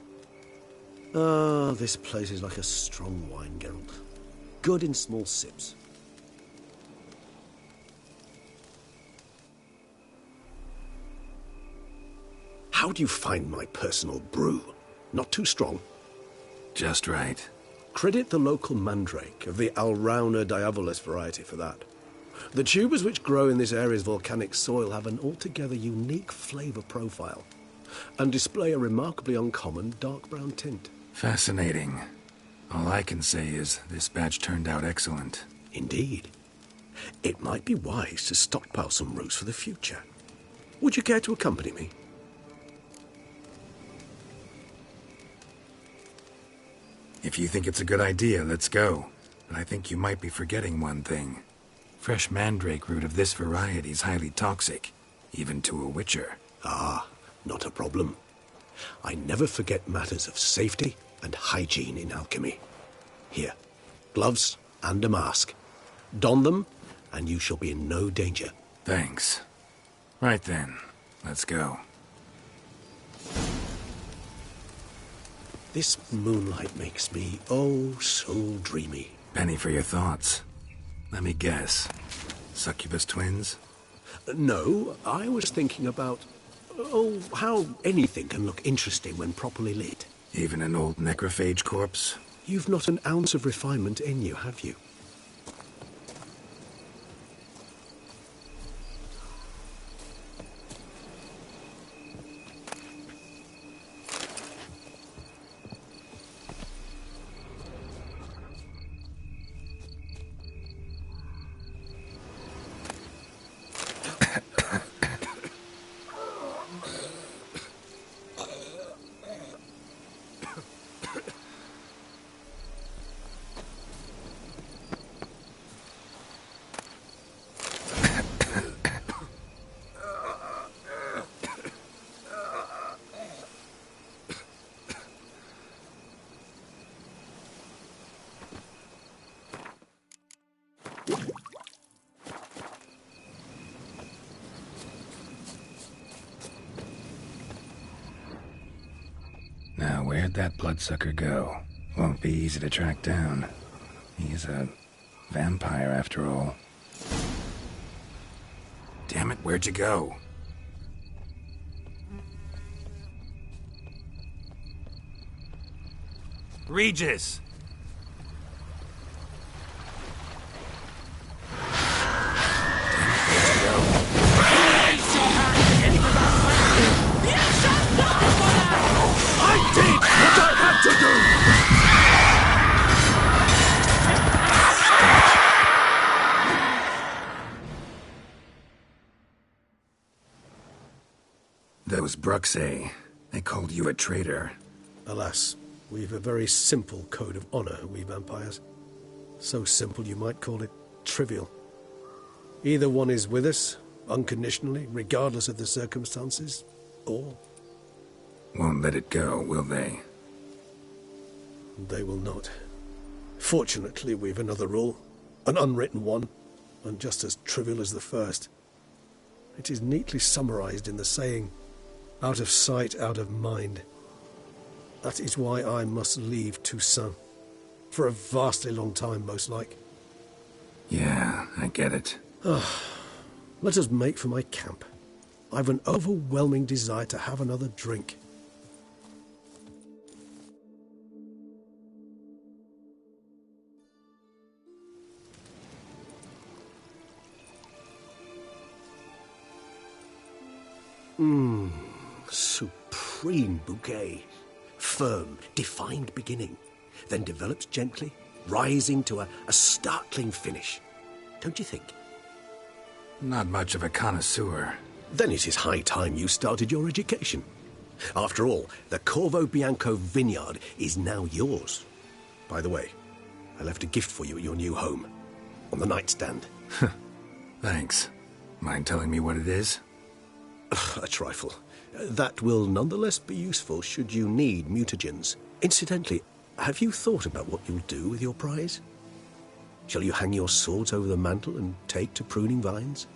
Ah, this place is like a strong wine, Geralt. Good in small sips. How do you find my personal brew? Not too strong? Just right. Credit the local mandrake of the Alrauna diavolis variety for that. The tubers which grow in this area's volcanic soil have an altogether unique flavour profile and display a remarkably uncommon dark brown tint. Fascinating. All I can say is this batch turned out excellent. Indeed. It might be wise to stockpile some roots for the future. Would you care to accompany me? If you think it's a good idea, let's go. But I think you might be forgetting one thing. Fresh mandrake root of this variety is highly toxic, even to a witcher. Ah, not a problem. I never forget matters of safety and hygiene in alchemy. Here, gloves and a mask. Don them, and you shall be in no danger. Thanks. Right then, let's go. This moonlight makes me, oh, so dreamy. Penny for your thoughts. Let me guess. Succubus twins? No, I was thinking about, how anything can look interesting when properly lit. Even an old necrophage corpse? You've not an ounce of refinement in you, have you? Now, where'd that bloodsucker go? Won't be easy to track down. He's a vampire, after all. Damn it, where'd you go? Regis! Bruxay. They called you a traitor. Alas, we've a very simple code of honor, we vampires. So simple you might call it trivial. Either one is with us, unconditionally, regardless of the circumstances, or... Won't let it go, will they? They will not. Fortunately, we've another rule. An unwritten one, and just as trivial as the first. It is neatly summarized in the saying, out of sight, out of mind. That is why I must leave Toussaint. For a vastly long time, most like. Yeah, I get it. Let us make for my camp. I've an overwhelming desire to have another drink. Supreme bouquet. Firm, defined beginning, then develops gently, rising to a startling finish. Don't you think? Not much of a connoisseur. Then it is high time you started your education. After all, the Corvo Bianco vineyard is now yours. By the way, I left a gift for you at your new home. On the nightstand. Thanks. Mind telling me what it is? A trifle. That will nonetheless be useful should you need mutagens. Incidentally, have you thought about what you'll do with your prize? Shall you hang your swords over the mantle and take to pruning vines?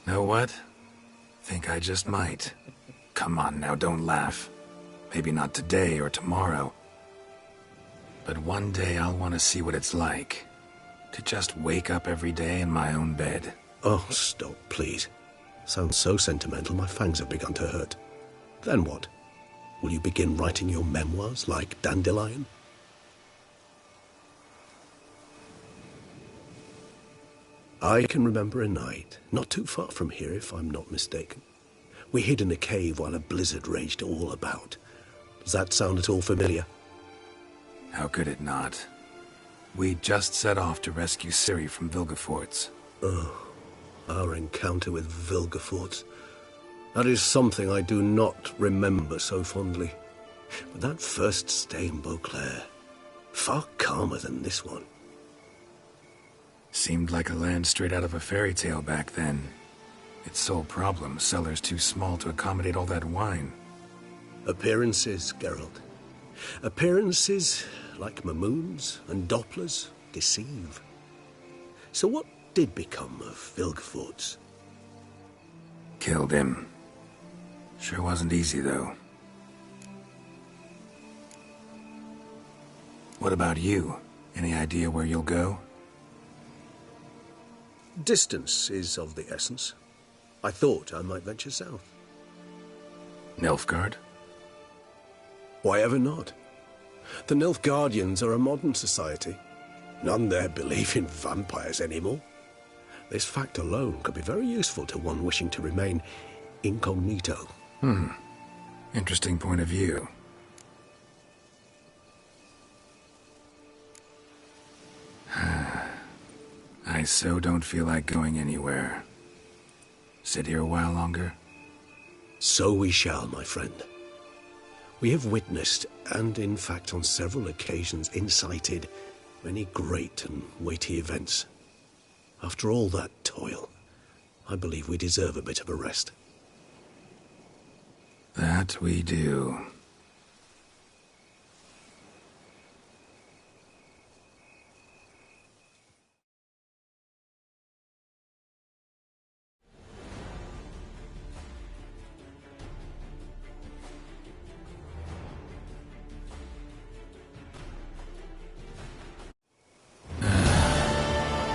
Know what? Think I just might. Come on now, don't laugh. Maybe not today or tomorrow. But one day I'll want to see what it's like. To just wake up every day in my own bed. Oh, stop, please. Sounds so sentimental, my fangs have begun to hurt. Then what? Will you begin writing your memoirs like Dandelion? I can remember a night, not too far from here if I'm not mistaken. We hid in a cave while a blizzard raged all about. Does that sound at all familiar? How could it not? We just set off to rescue Ciri from Vilgefortz. Oh, our encounter with Vilgefortz. That is something I do not remember so fondly. But that first stay in Beauclair, far calmer than this one. Seemed like a land straight out of a fairy tale back then. Its sole problem, cellars too small to accommodate all that wine. Appearances, Geralt. Appearances, like Mamoons and Dopplers, deceive. So what did become of Vilgefortz? Killed him. Sure wasn't easy, though. What about you? Any idea where you'll go? Distance is of the essence. I thought I might venture south. Nilfgaard? Why ever not? The Nilfgaardians are a modern society. None there believe in vampires anymore. This fact alone could be very useful to one wishing to remain incognito. Interesting point of view. I so don't feel like going anywhere. Sit here a while longer? So we shall, my friend. We have witnessed, and in fact on several occasions incited, many great and weighty events. After all that toil, I believe we deserve a bit of a rest. That we do.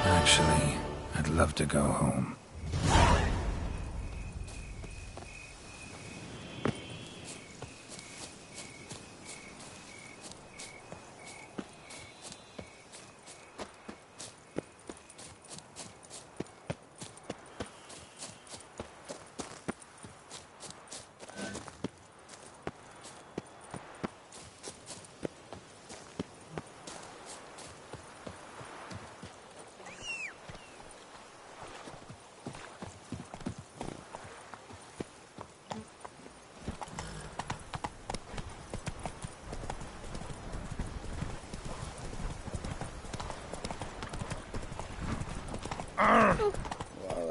Actually, I'd love to go home.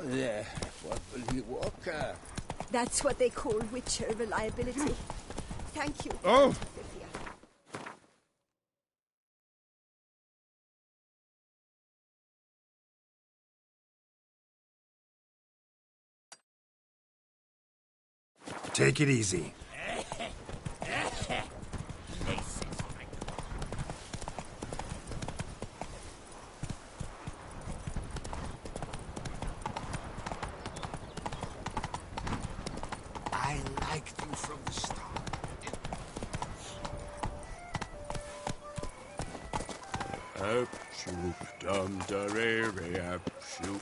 there. What will he walk? That's what they call Witcher reliability. Thank you. Oh! Take it easy. I liked you from the start. Up, shoop, dum, da, re, re, up, shoop.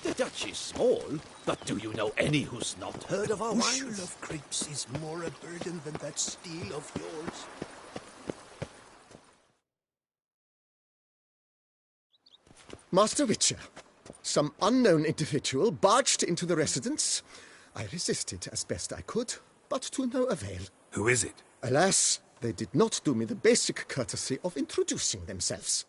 The Dutch is small, but do you know any who's not heard of our bushel wines? of grapes is more a burden than that steel of yours. Master Witcher, some unknown individual barged into the residence. I resisted as best I could, but to no avail. Who is it? Alas, they did not do me the basic courtesy of introducing themselves.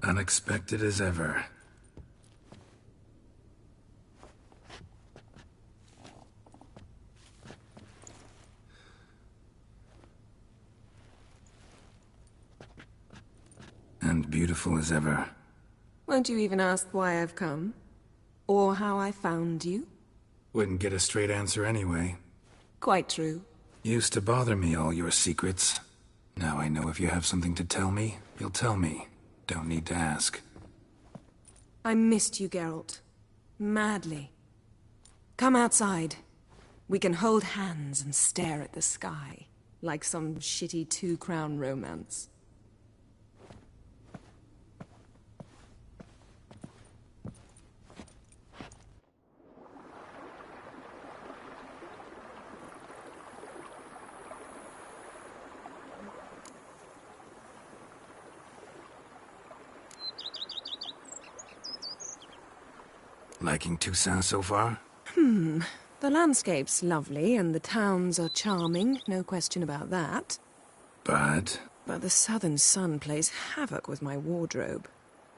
Unexpected as ever. And beautiful as ever. Won't you even ask why I've come? Or how I found you? Wouldn't get a straight answer anyway. Quite true. Used to bother me, all your secrets. Now I know if you have something to tell me, you'll tell me. Don't need to ask. I missed you, Geralt. Madly. Come outside. We can hold hands and stare at the sky, like some shitty two-crown romance. Liking Toussaint so far? The landscape's lovely and the towns are charming, no question about that. But But the southern sun plays havoc with my wardrobe.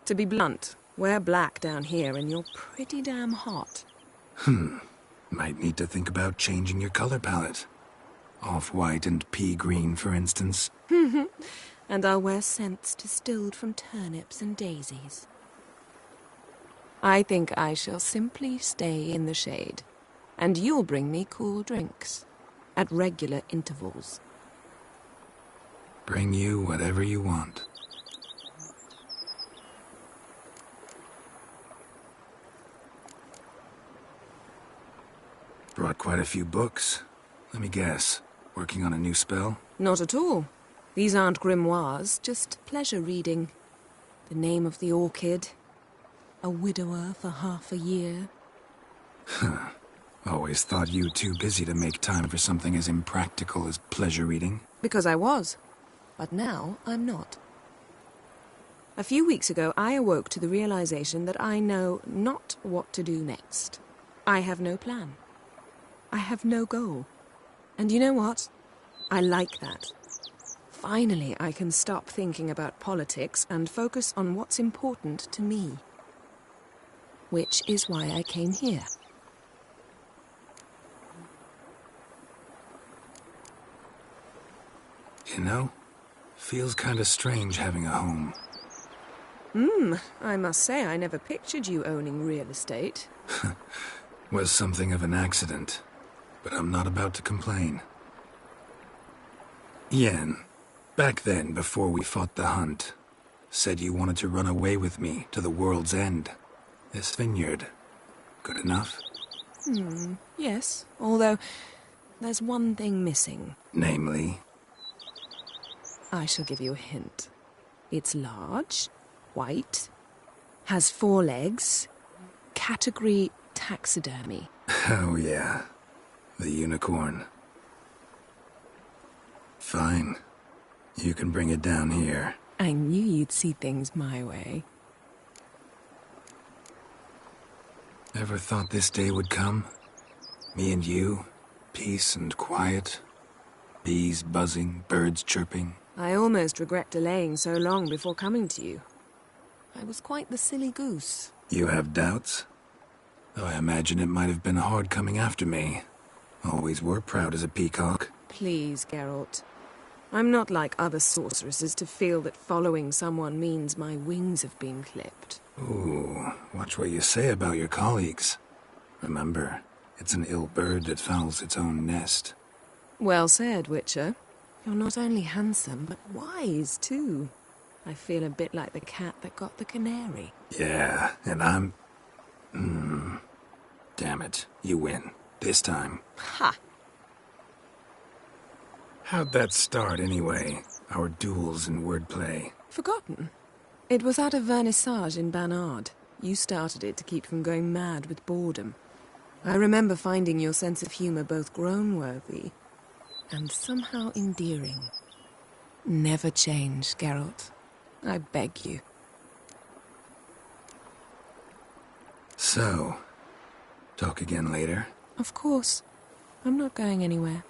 To be blunt, wear black down here and you're pretty damn hot. Might need to think about changing your color palette. Off-white and pea green, for instance. And I'll wear scents distilled from turnips and daisies. I think I shall simply stay in the shade. And you'll bring me cool drinks. At regular intervals. Bring you whatever you want. Brought quite a few books. Let me guess. Working on a new spell? Not at all. These aren't grimoires, just pleasure reading. The Name of the Orchid. A widower for half a year. Always thought you too busy to make time for something as impractical as pleasure reading. Because I was. But now I'm not. A few weeks ago, I awoke to the realization that I know not what to do next. I have no plan. I have no goal. And you know what? I like that. Finally, I can stop thinking about politics and focus on what's important to me. Which is why I came here. You know, feels kinda strange having a home. I must say I never pictured you owning real estate. Was something of an accident, but I'm not about to complain. Yen, back then, before we fought the hunt, said you wanted to run away with me to the world's end. This vineyard. Good enough? Yes, although there's one thing missing. Namely? I shall give you a hint. It's large, white, has 4 legs, category taxidermy. Oh yeah, the unicorn. Fine. You can bring it down here. I knew you'd see things my way. Ever thought this day would come? Me and you, peace and quiet. Bees buzzing, birds chirping. I almost regret delaying so long before coming to you. I was quite the silly goose. You have doubts? Though I imagine it might have been hard coming after me. Always were proud as a peacock. Please, Geralt. I'm not like other sorceresses to feel that following someone means my wings have been clipped. Ooh, watch what you say about your colleagues. Remember, it's an ill bird that fouls its own nest. Well said, Witcher. You're not only handsome, but wise, too. I feel a bit like the cat that got the canary. Yeah, and I'm... Damn it, you win. This time. Ha! How'd that start, anyway? Our duels and wordplay. Forgotten? It was at a vernissage in Banard. You started it to keep from going mad with boredom. I remember finding your sense of humor both groan-worthy and somehow endearing. Never change, Geralt. I beg you. So, talk again later? Of course. I'm not going anywhere.